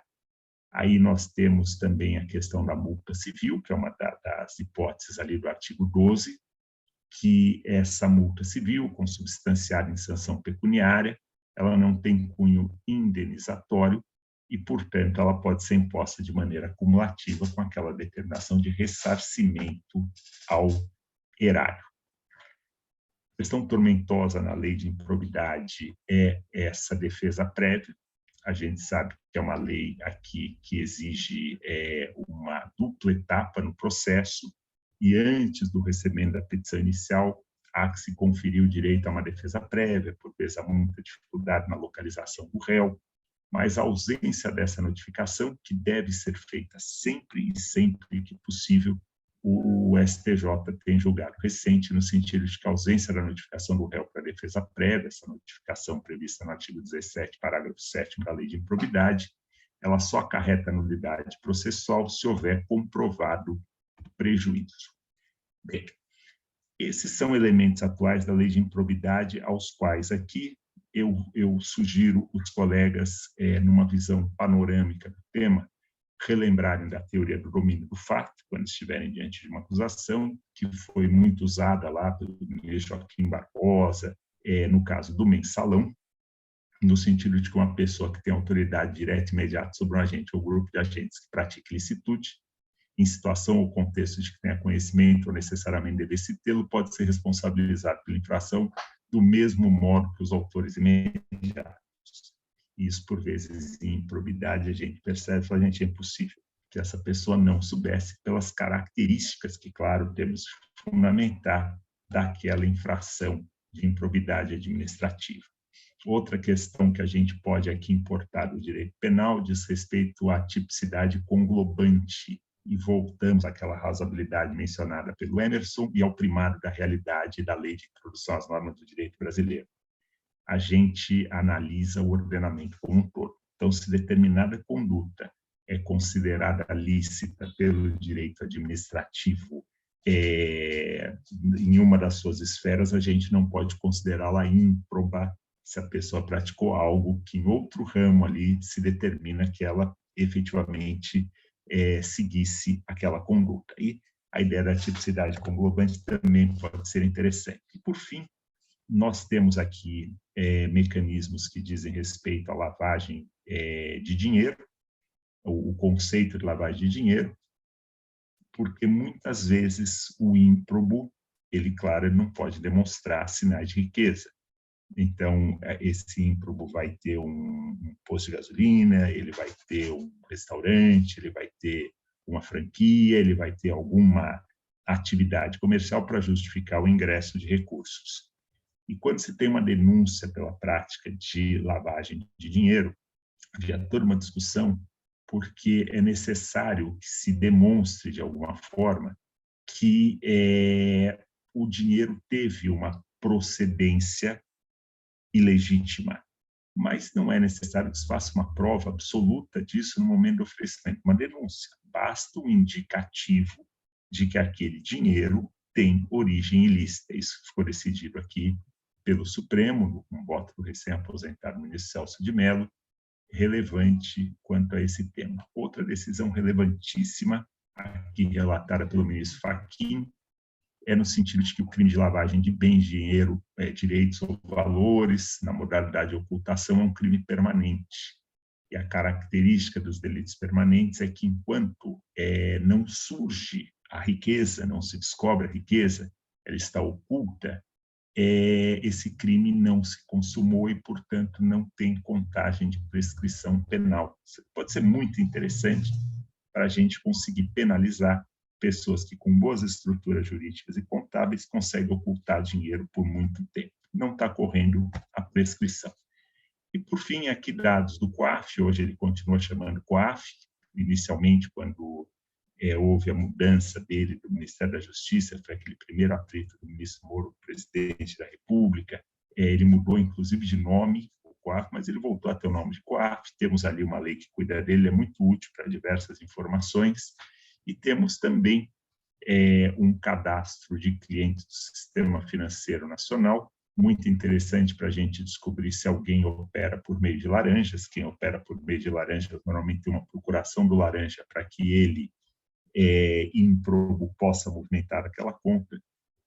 Aí nós temos também a questão da multa civil, que é uma das hipóteses ali do artigo 12, que essa multa civil, consubstanciada em sanção pecuniária, ela não tem cunho indenizatório e, portanto, ela pode ser imposta de maneira acumulativa com aquela determinação de ressarcimento ao erário. A questão tormentosa na lei de improbidade é essa defesa prévia. A gente sabe que é uma lei aqui que exige uma dupla etapa no processo e antes do recebimento da petição inicial, há que se conferir o direito a uma defesa prévia, por vezes há muita dificuldade na localização do réu, mas a ausência dessa notificação, que deve ser feita sempre e sempre que possível, o STJ tem julgado recente, no sentido de que a ausência da notificação do réu para defesa prévia, essa notificação prevista no artigo 17, parágrafo 7º da Lei de Improbidade, ela só acarreta nulidade processual se houver comprovado prejuízo. Bem, esses são elementos atuais da Lei de Improbidade, aos quais aqui eu sugiro os colegas, numa visão panorâmica do tema, relembrarem da teoria do domínio do fato, quando estiverem diante de uma acusação, que foi muito usada lá pelo ministro Joaquim Barbosa, no caso do mensalão, no sentido de que uma pessoa que tem autoridade direta e imediata sobre um agente ou grupo de agentes que pratica ilicitude, em situação ou contexto de que tenha conhecimento ou necessariamente devesse tê-lo, pode ser responsabilizado pela infração do mesmo modo que os autores imediatos. Isso, por vezes, em improbidade, a gente percebe que a gente é impossível que essa pessoa não soubesse pelas características que, claro, temos que fundamentar daquela infração de improbidade administrativa. Outra questão que a gente pode aqui importar do direito penal diz respeito à tipicidade conglobante, e voltamos àquela razoabilidade mencionada pelo Emerson e ao primado da realidade da lei de introdução às normas do direito brasileiro. A gente analisa o ordenamento como um todo. Então, se determinada conduta é considerada lícita pelo direito administrativo em uma das suas esferas, a gente não pode considerá-la ímproba se a pessoa praticou algo que em outro ramo ali se determina que ela efetivamente seguisse aquela conduta. E a ideia da tipicidade conglobante também pode ser interessante. E, por fim, nós temos aqui mecanismos que dizem respeito à lavagem de dinheiro, o conceito de lavagem de dinheiro, porque muitas vezes o ímprobo, ele, claro, ele não pode demonstrar sinais de riqueza. Então, esse ímprobo vai ter um posto de gasolina, ele vai ter um restaurante, ele vai ter uma franquia, ele vai ter alguma atividade comercial para justificar o ingresso de recursos. E quando se tem uma denúncia pela prática de lavagem de dinheiro, havia toda uma discussão porque é necessário que se demonstre de alguma forma que o dinheiro teve uma procedência ilegítima, mas não é necessário que se faça uma prova absoluta disso no momento do oferecimento de uma denúncia. Basta um indicativo de que aquele dinheiro tem origem ilícita. Isso ficou decidido aqui pelo Supremo, no voto do recém-aposentado ministro Celso de Mello, relevante quanto a esse tema. Outra decisão relevantíssima, aqui relatada pelo ministro Fachin, no sentido de que o crime de lavagem de bens, dinheiro, direitos ou valores, na modalidade de ocultação, é um crime permanente. E a característica dos delitos permanentes é que, enquanto não surge a riqueza, não se descobre a riqueza, ela está oculta, esse crime não se consumou e, portanto, não tem contagem de prescrição penal. Isso pode ser muito interessante para a gente conseguir penalizar pessoas que, com boas estruturas jurídicas e contábeis, conseguem ocultar dinheiro por muito tempo. Não está correndo a prescrição. E, por fim, aqui dados do COAF, hoje ele continua chamando COAF, inicialmente, quando houve a mudança dele do Ministério da Justiça, foi aquele primeiro atrito do ministro Moro, presidente da República, ele mudou, inclusive, de nome, o COAF, mas ele voltou a ter o nome de COAF, temos ali uma lei que cuida dele, é muito útil para diversas informações, e temos também um cadastro de clientes do Sistema Financeiro Nacional, muito interessante para a gente descobrir se alguém opera por meio de laranjas. Quem opera por meio de laranjas normalmente tem uma procuração do laranja para que ele, ímprobo, possa movimentar aquela conta.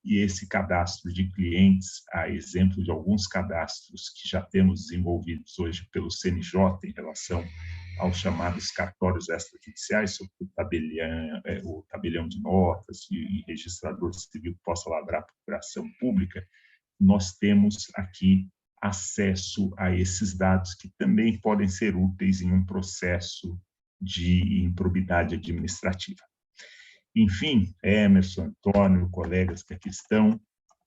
E esse cadastro de clientes, a exemplo de alguns cadastros que já temos desenvolvidos hoje pelo CNJ em relação aos chamados cartórios extrajudiciais, sobre o tabelião de notas e registrador civil que possa lavrar a procuração pública, nós temos aqui acesso a esses dados que também podem ser úteis em um processo de improbidade administrativa. Enfim, Emerson, Antônio, colegas que aqui estão,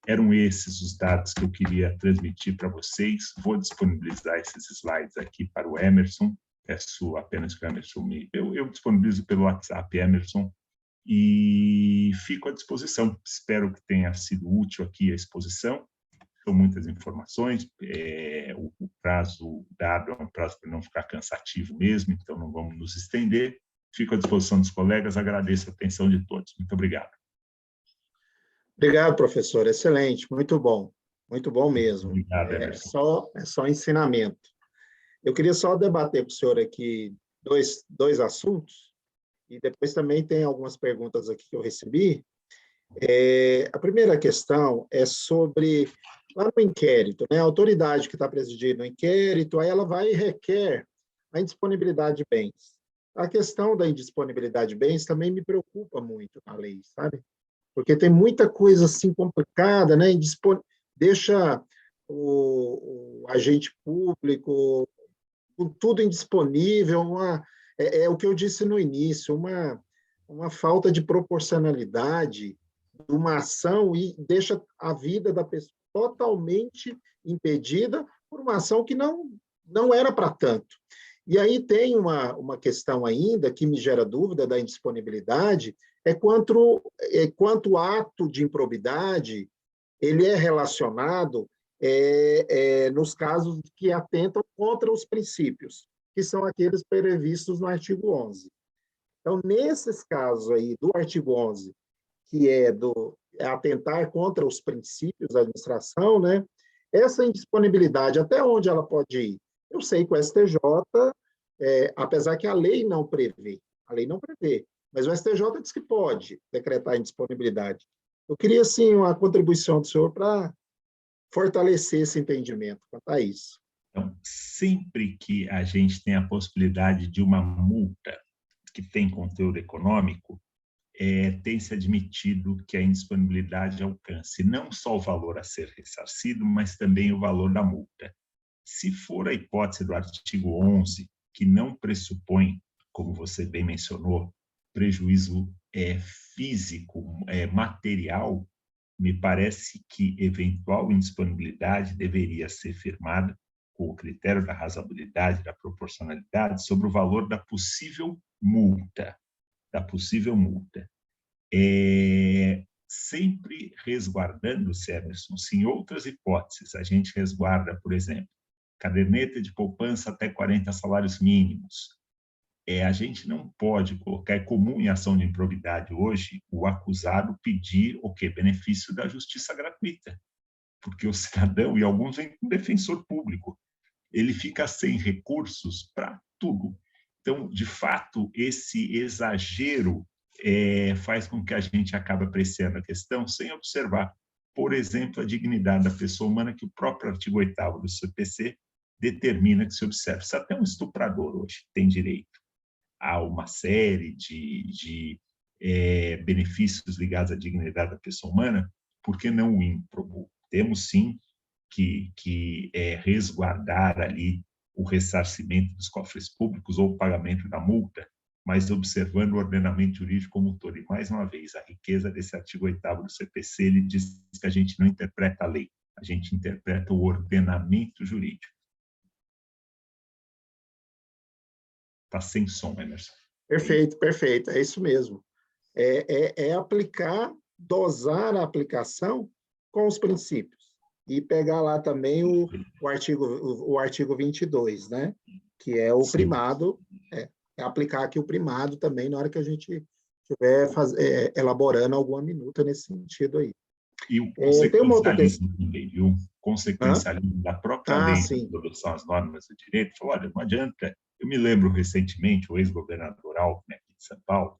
eram esses os dados que eu queria transmitir para vocês. Vou disponibilizar esses slides aqui para o Emerson, peço apenas que o Emerson eu disponibilizo pelo WhatsApp, Emerson, e fico à disposição. Espero que tenha sido útil aqui a exposição. São muitas informações, o prazo dado é um prazo para não ficar cansativo mesmo, então não vamos nos estender. Fico à disposição dos colegas, agradeço a atenção de todos. Muito obrigado. Obrigado, professor. Excelente, muito bom mesmo. Obrigado, Emerson. É só ensinamento. Eu queria só debater com o senhor aqui dois assuntos, e depois também tem algumas perguntas aqui que eu recebi. A primeira questão é sobre, lá no inquérito, né, a autoridade que está presidindo o inquérito, aí ela vai e requer a indisponibilidade de bens. A questão da indisponibilidade de bens também me preocupa muito na lei, sabe? Porque tem muita coisa assim complicada, né? Deixa o agente público com tudo indisponível, é o que eu disse no início, uma falta de proporcionalidade de uma ação e deixa a vida da pessoa totalmente impedida por uma ação que não era para tanto. E aí tem uma questão ainda que me gera dúvida da indisponibilidade, quanto o ato de improbidade ele é relacionado nos casos que atentam contra os princípios, que são aqueles previstos no artigo 11. Então, nesses casos aí do artigo 11, que é atentar contra os princípios da administração, né? Essa indisponibilidade, até onde ela pode ir? Eu sei que o STJ, apesar que a lei não prevê, mas o STJ diz que pode decretar indisponibilidade. Eu queria, sim, uma contribuição do senhor para fortalecer esse entendimento quanto a isso. Então, sempre que a gente tem a possibilidade de uma multa que tem conteúdo econômico, tem-se admitido que a indisponibilidade alcance não só o valor a ser ressarcido, mas também o valor da multa. Se for a hipótese do artigo 11, que não pressupõe, como você bem mencionou, prejuízo físico, material, me parece que eventual indisponibilidade deveria ser firmada com o critério da razoabilidade, da proporcionalidade, sobre o valor da possível multa. Sempre resguardando-se, Emerson, se em outras hipóteses a gente resguarda, por exemplo, caderneta de poupança até 40 salários mínimos, a gente não pode colocar, é comum em ação de improbidade hoje, o acusado pedir o quê? Benefício da justiça gratuita, porque o cidadão, e alguns vêm com defensor público, ele fica sem recursos para tudo. Então, de fato, esse exagero faz com que a gente acabe apreciando a questão sem observar, por exemplo, a dignidade da pessoa humana, que o próprio artigo 8º do CPC determina que se observe. Se até um estuprador hoje tem direito a uma série de benefícios ligados à dignidade da pessoa humana, por que não o ímprobo? Temos, sim, que resguardar ali o ressarcimento dos cofres públicos ou o pagamento da multa, mas observando o ordenamento jurídico como um todo. E, mais uma vez, a riqueza desse artigo 8º do CPC, ele diz que a gente não interpreta a lei, a gente interpreta o ordenamento jurídico. Está sem som, Emerson. Perfeito, perfeito, é isso mesmo. É aplicar, dosar a aplicação com os princípios. E pegar lá também o artigo 22, né? Que é o primado, aplicar aqui o primado também na hora que a gente estiver elaborando alguma minuta nesse sentido aí. E o Tem uma outra consequencialismo também, viu? Consequencialismo da própria lei de introdução às normas do direito. Falou, olha, não adianta. Eu me lembro recentemente, o ex-governador Alckmin, aqui de São Paulo,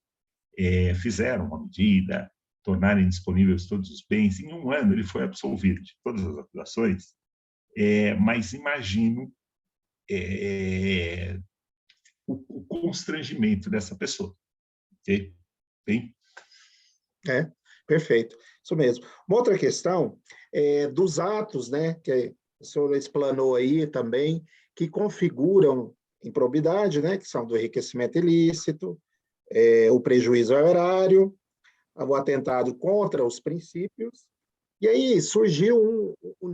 fizeram uma medida, tornarem disponíveis todos os bens. Em um ano, ele foi absolvido de todas as acusações, mas imagino o constrangimento dessa pessoa. Okay? Bem? Perfeito, isso mesmo. Uma outra questão é dos atos, né, que o senhor explanou aí também, que configuram improbidade, né, que são do enriquecimento ilícito, o prejuízo ao erário, o atentado contra os princípios, e aí surgiu um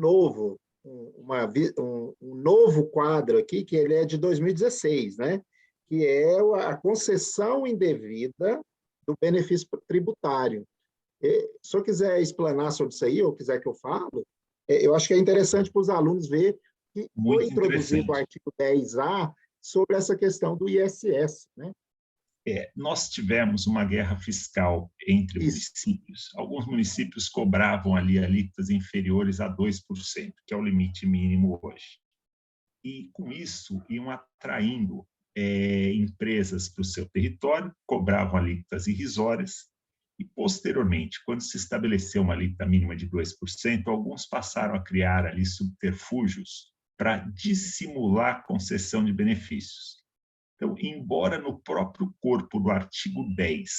novo quadro aqui, que ele é de 2016, né, que é a concessão indevida do benefício tributário. Se o senhor quiser explanar sobre isso aí, ou quiser que eu falo, eu acho que é interessante para os alunos ver que foi introduzido o artigo 10A sobre essa questão do ISS, né? Nós tivemos uma guerra fiscal entre municípios. Alguns municípios cobravam ali alíquotas inferiores a 2%, que é o limite mínimo hoje. E, com isso, iam atraindo empresas para o seu território, cobravam alíquotas irrisórias, e, posteriormente, quando se estabeleceu uma alíquota mínima de 2%, alguns passaram a criar ali subterfúgios para dissimular a concessão de benefícios. Então, embora no próprio corpo do artigo 10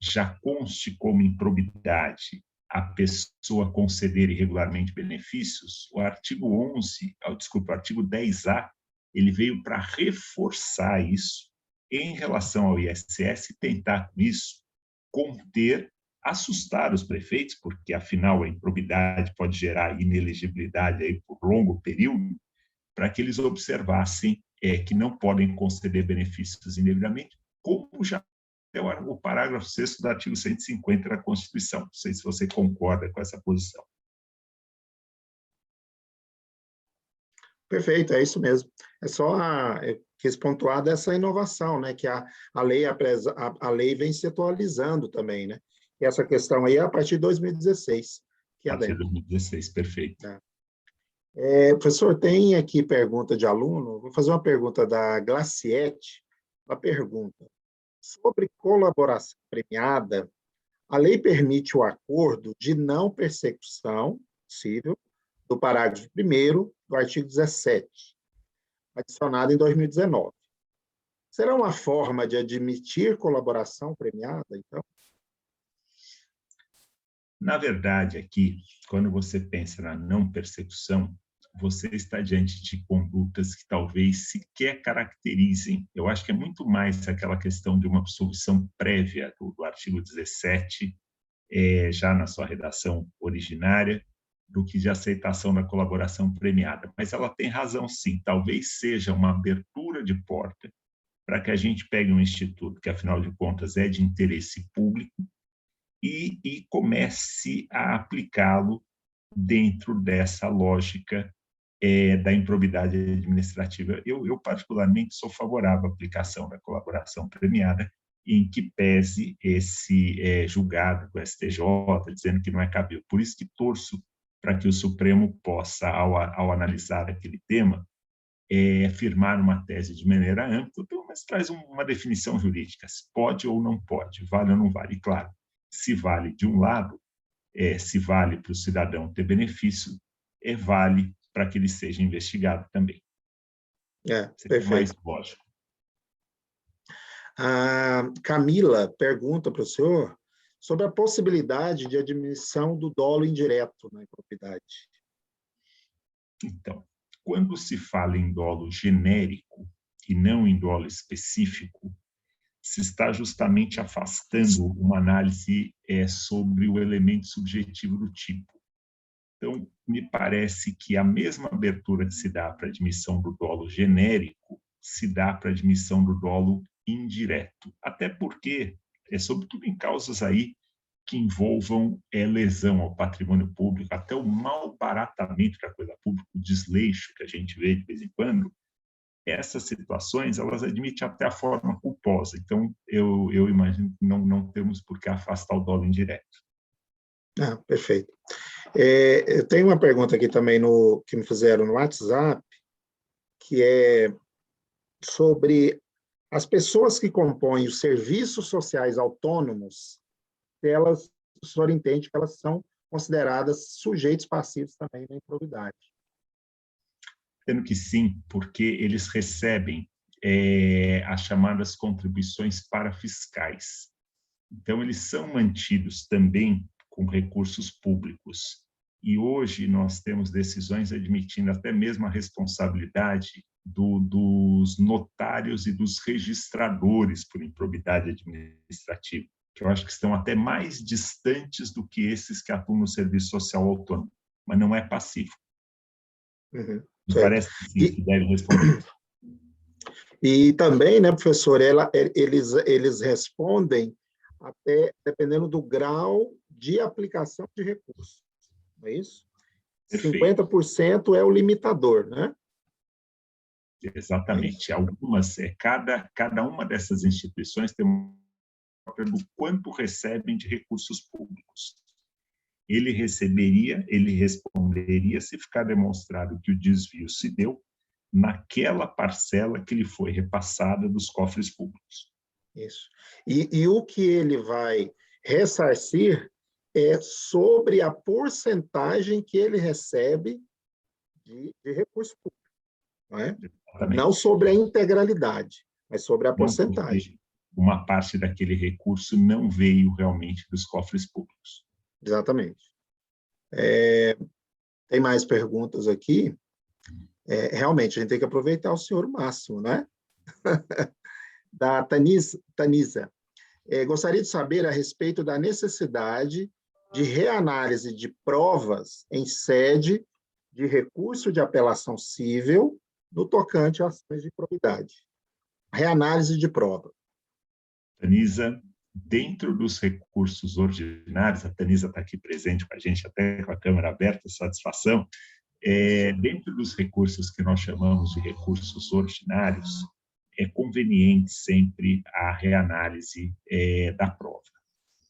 já conste como improbidade a pessoa conceder irregularmente benefícios, o artigo 10A, ele veio para reforçar isso em relação ao ISS e tentar, com isso, conter, assustar os prefeitos, porque, afinal, a improbidade pode gerar inelegibilidade aí por longo período, para que eles observassem que não podem conceder benefícios indevidamente, como já é o parágrafo 6º do artigo 150 da Constituição. Não sei se você concorda com essa posição. Perfeito, é isso mesmo. É só eu quis pontuar dessa inovação, né? Que a lei vem se atualizando também, né? E essa questão aí é a partir de 2016. A partir de 2016, perfeito. Professor, tem aqui pergunta de aluno. Vou fazer uma pergunta da Glaciete. Uma pergunta. Sobre colaboração premiada, a lei permite o acordo de não persecução possível do parágrafo 1º do artigo 17, adicionado em 2019. Será uma forma de admitir colaboração premiada, então? Na verdade, aqui, quando você pensa na não persecução, você está diante de condutas que talvez sequer caracterizem. Eu acho que é muito mais aquela questão de uma absolvição prévia do artigo 17, já na sua redação originária, do que de aceitação da colaboração premiada. Mas ela tem razão, sim. Talvez seja uma abertura de porta para que a gente pegue um instituto que, afinal de contas, é de interesse público e comece a aplicá-lo dentro dessa lógica da improbidade administrativa. Eu, particularmente, sou favorável à aplicação da colaboração premiada, em que pese esse julgado do STJ, dizendo que não é cabível. Por isso que torço para que o Supremo possa, ao analisar aquele tema, firmar uma tese de maneira ampla, mas traz uma definição jurídica, se pode ou não pode, vale ou não vale. E, claro, se vale de um lado, se vale para o cidadão ter benefício, vale para que ele seja investigado também. Perfeito. Mais lógico. A Camila pergunta para o senhor sobre a possibilidade de admissão do dolo indireto na improbidade. Então, quando se fala em dolo genérico e não em dolo específico, se está justamente afastando uma análise sobre o elemento subjetivo do tipo. Então, me parece que a mesma abertura que se dá para a admissão do dolo genérico se dá para a admissão do dolo indireto. Até porque, sobretudo em causas aí que envolvam lesão ao patrimônio público, até o malbaratamento da coisa pública, o desleixo que a gente vê de vez em quando, essas situações, elas admitem até a forma culposa. Então, eu imagino que não temos por que afastar o dolo indireto. Perfeito. Eu tenho uma pergunta aqui também que me fizeram no WhatsApp, que é sobre as pessoas que compõem os serviços sociais autônomos, o senhor entende que elas são consideradas sujeitos passivos também da improbidade? Tendo que sim, porque eles recebem as chamadas contribuições parafiscais. Então, eles são mantidos também com recursos públicos. E hoje nós temos decisões admitindo até mesmo a responsabilidade dos notários e dos registradores por improbidade administrativa, que eu acho que estão até mais distantes do que esses que atuam no serviço social autônomo, mas não é passivo. Uhum, Me parece que sim, que deve responder. E também, né, professor, eles respondem até dependendo do grau de aplicação de recursos, não é isso? Perfeito. 50% é o limitador, né? Exatamente. Algumas, cada uma dessas instituições tem uma própria do quanto recebem de recursos públicos. Ele responderia se ficar demonstrado que o desvio se deu naquela parcela que lhe foi repassada dos cofres públicos. Isso. E o que ele vai ressarcir é sobre a porcentagem que ele recebe de recurso público, não é? Exatamente. Não sobre a integralidade, mas sobre a porcentagem. Uma parte daquele recurso não veio realmente dos cofres públicos. Exatamente. Tem mais perguntas aqui? Realmente, a gente tem que aproveitar o senhor máximo, né? Da Tanisa. Gostaria de saber a respeito da necessidade de reanálise de provas em sede de recurso de apelação cível no tocante a ações de improbidade. Reanálise de prova. Tanisa, dentro dos recursos ordinários, a Tanisa está aqui presente com a gente, até com a câmera aberta, satisfação, dentro dos recursos que nós chamamos de recursos ordinários, é conveniente sempre a reanálise da prova.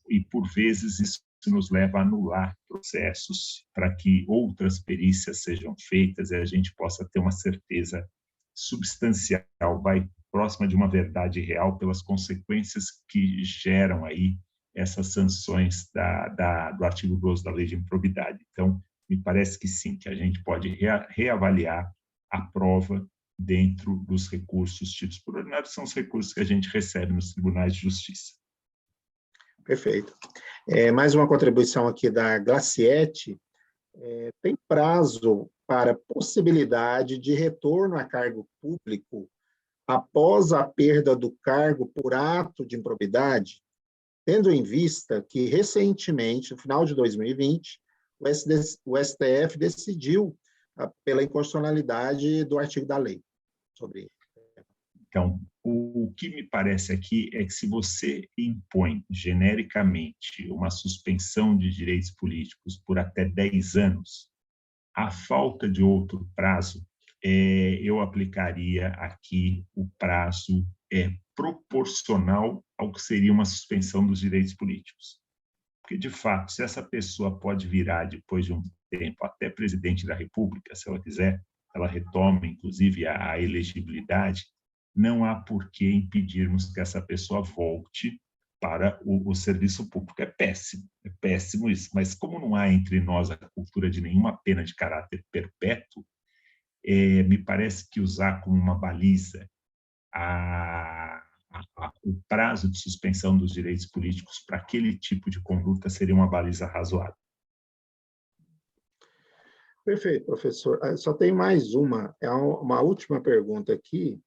E, por vezes, isso nos leva a anular processos para que outras perícias sejam feitas e a gente possa ter uma certeza substancial, próxima de uma verdade real, pelas consequências que geram aí essas sanções do artigo 12 da Lei de Improbidade. Então, me parece que sim, que a gente pode reavaliar a prova dentro dos recursos tidos por ordinário, são os recursos que a gente recebe nos tribunais de justiça. Perfeito. Mais uma contribuição aqui da Glaciete. Tem prazo para possibilidade de retorno a cargo público após a perda do cargo por ato de improbidade, tendo em vista que, recentemente, no final de 2020, o STF decidiu pela inconstitucionalidade do artigo da lei sobre ele. Então, o que me parece aqui é que se você impõe genericamente uma suspensão de direitos políticos por até 10 anos, a falta de outro prazo, eu aplicaria aqui o prazo proporcional ao que seria uma suspensão dos direitos políticos. Porque, de fato, se essa pessoa pode virar, depois de um tempo, até presidente da República, se ela quiser, ela retoma, inclusive, a elegibilidade, não há por que impedirmos que essa pessoa volte para o serviço público. É péssimo isso. Mas como não há entre nós a cultura de nenhuma pena de caráter perpétuo, me parece que usar como uma baliza o prazo de suspensão dos direitos políticos para aquele tipo de conduta seria uma baliza razoável. Perfeito, professor. Só tem mais uma última pergunta aqui.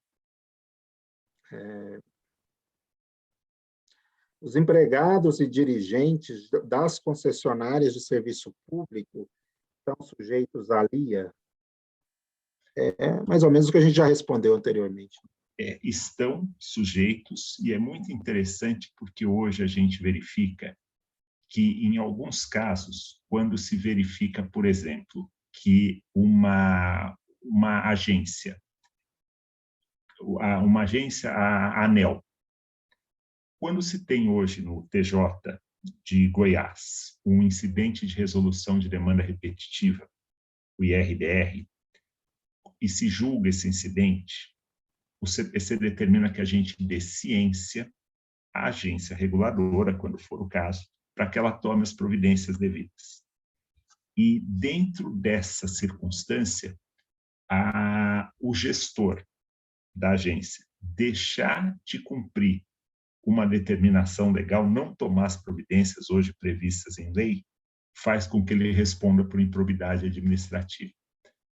os empregados e dirigentes das concessionárias de serviço público estão sujeitos à LIA? É mais ou menos o que a gente já respondeu anteriormente. Estão sujeitos, e é muito interessante porque hoje a gente verifica que, em alguns casos, quando se verifica, por exemplo, que uma agência, a ANEEL, quando se tem hoje no TJ de Goiás um incidente de resolução de demanda repetitiva, o IRDR, e se julga esse incidente, o CPC determina que a gente dê ciência à agência reguladora, quando for o caso, para que ela tome as providências devidas. E, dentro dessa circunstância, o gestor da agência deixar de cumprir uma determinação legal, não tomar as providências hoje previstas em lei, faz com que ele responda por improbidade administrativa.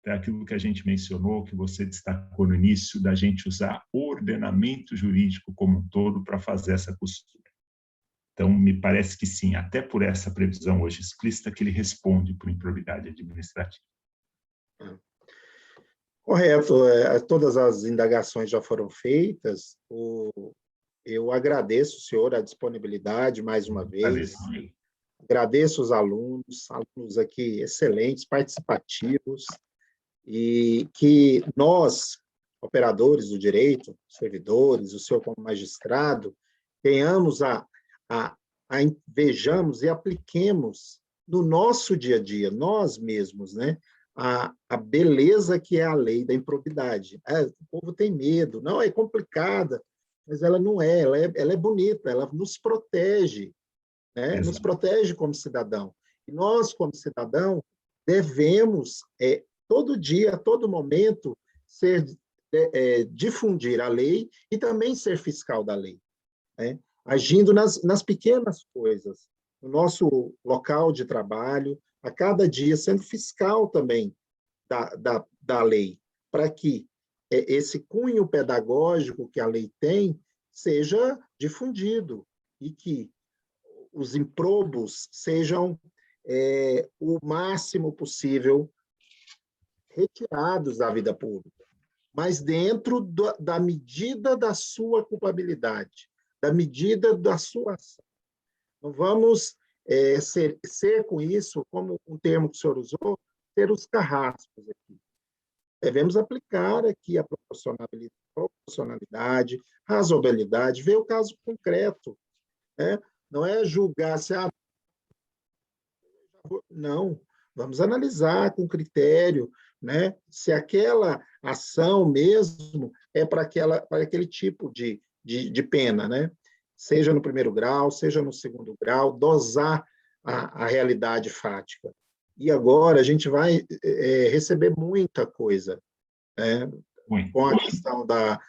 É aquilo que a gente mencionou, que você destacou no início, da gente usar o ordenamento jurídico como um todo para fazer essa costura. Então, me parece que sim, até por essa previsão hoje explícita, que ele responde por improbidade administrativa. Correto. Todas as indagações já foram feitas. Eu agradeço, senhor, a disponibilidade mais uma vez. Agradeço os alunos aqui excelentes, participativos, e que nós, operadores do direito, servidores, o senhor como magistrado, tenhamos vejamos e apliquemos no nosso dia a dia, nós mesmos, né, a beleza que é a lei da improbidade. O povo tem medo, não, é complicada, mas ela não é, ela é bonita, ela nos protege, né? Nos protege como cidadão. E nós, como cidadão, devemos, todo dia, a todo momento, difundir a lei e também ser fiscal da lei, né? Agindo nas pequenas coisas, no nosso local de trabalho, a cada dia, sendo fiscal também da lei, para que esse cunho pedagógico que a lei tem seja difundido e que os improbos sejam o máximo possível retirados da vida pública, mas dentro da medida da sua culpabilidade, da medida da sua ação. Não vamos ser com isso, como um termo que o senhor usou, ter os carrascos aqui. Devemos aplicar aqui a proporcionalidade, razoabilidade, ver o caso concreto, né? Não é julgar se... Não, vamos analisar com critério, né, se aquela ação mesmo é para aquele tipo de pena, né? Seja no primeiro grau, seja no segundo grau, dosar a realidade fática. E agora a gente vai receber muita coisa, né? Com a questão da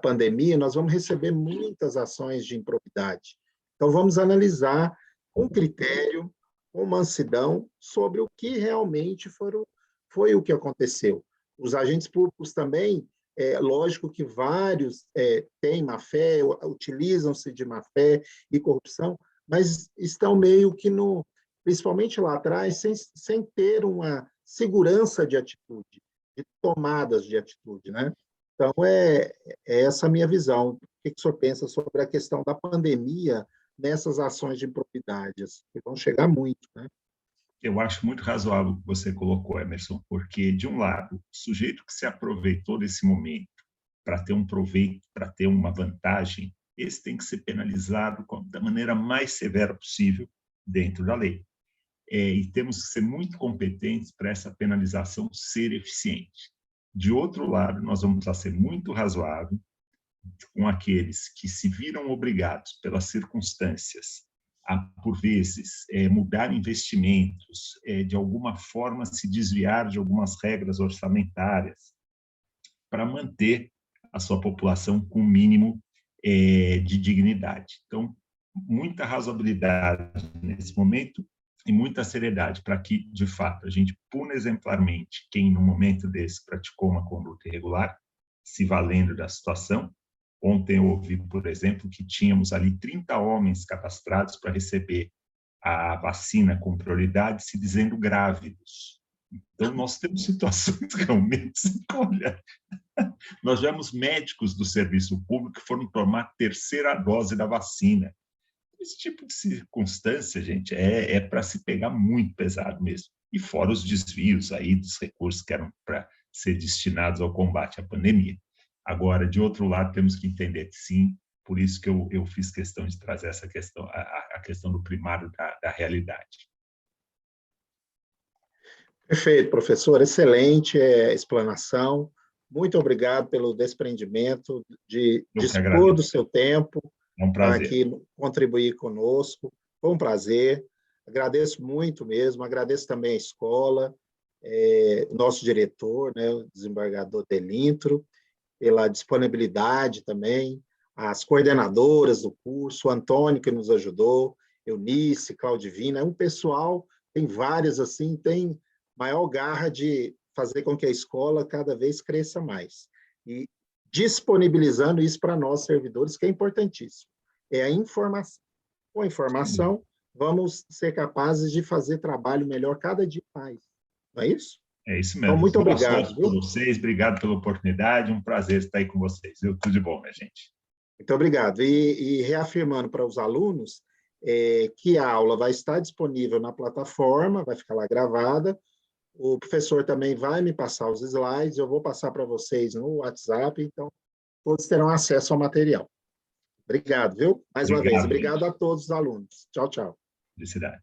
pandemia, nós vamos receber muitas ações de improbidade. Então, vamos analisar com critério, com mansidão, sobre o que realmente foi o que aconteceu. Os agentes públicos também, lógico que vários têm má-fé, utilizam-se de má-fé e corrupção, mas estão meio que, principalmente lá atrás, sem ter uma segurança de atitude, de tomadas de atitude, né? Então, é essa a minha visão. O que o senhor pensa sobre a questão da pandemia nessas ações de improbidades, que vão chegar muito, né? Eu acho muito razoável o que você colocou, Emerson, porque, de um lado, o sujeito que se aproveitou desse momento para ter um proveito, para ter uma vantagem, esse tem que ser penalizado da maneira mais severa possível dentro da lei. E temos que ser muito competentes para essa penalização ser eficiente. De outro lado, nós vamos precisar ser muito razoável com aqueles que se viram obrigados pelas circunstâncias a, por vezes, mudar investimentos, de alguma forma se desviar de algumas regras orçamentárias para manter a sua população com o mínimo de dignidade. Então, muita razoabilidade nesse momento e muita seriedade para que, de fato, a gente puna exemplarmente quem, no momento desse, praticou uma conduta irregular, se valendo da situação, Ontem eu ouvi, por exemplo, que tínhamos ali 30 homens cadastrados para receber a vacina com prioridade, se dizendo grávidos. Então, nós temos situações realmente, olha, nós tivemos médicos do serviço público que foram tomar a terceira dose da vacina. Esse tipo de circunstância, gente, é para se pegar muito pesado mesmo. E fora os desvios aí dos recursos que eram para ser destinados ao combate à pandemia. Agora, de outro lado, temos que entender que sim, por isso que eu fiz questão de trazer essa questão, a questão do primário da realidade. Perfeito, professor. Excelente explanação. Muito obrigado pelo desprendimento de dispor do seu tempo para aqui contribuir conosco. Foi um prazer. Agradeço muito mesmo. Agradeço também a escola, o nosso diretor, né, o desembargador Delintro, pela disponibilidade também, as coordenadoras do curso, o Antônio, que nos ajudou, Eunice, Claudivina, um pessoal, tem várias assim, tem maior garra de fazer com que a escola cada vez cresça mais. E disponibilizando isso para nós, servidores, que é importantíssimo. É a informação. Com a informação, vamos ser capazes de fazer trabalho melhor cada dia mais. Não é isso? É isso mesmo. Então, muito Boa obrigado. sorte para vocês, obrigado pela oportunidade, um prazer estar aí com vocês. Tudo de bom, minha gente. Muito obrigado. E reafirmando para os alunos que a aula vai estar disponível na plataforma, vai ficar lá gravada. O professor também vai me passar os slides, eu vou passar para vocês no WhatsApp, então todos terão acesso ao material. Obrigado, viu? Mais uma vez, obrigado a todos os alunos. Tchau, tchau. Felicidade.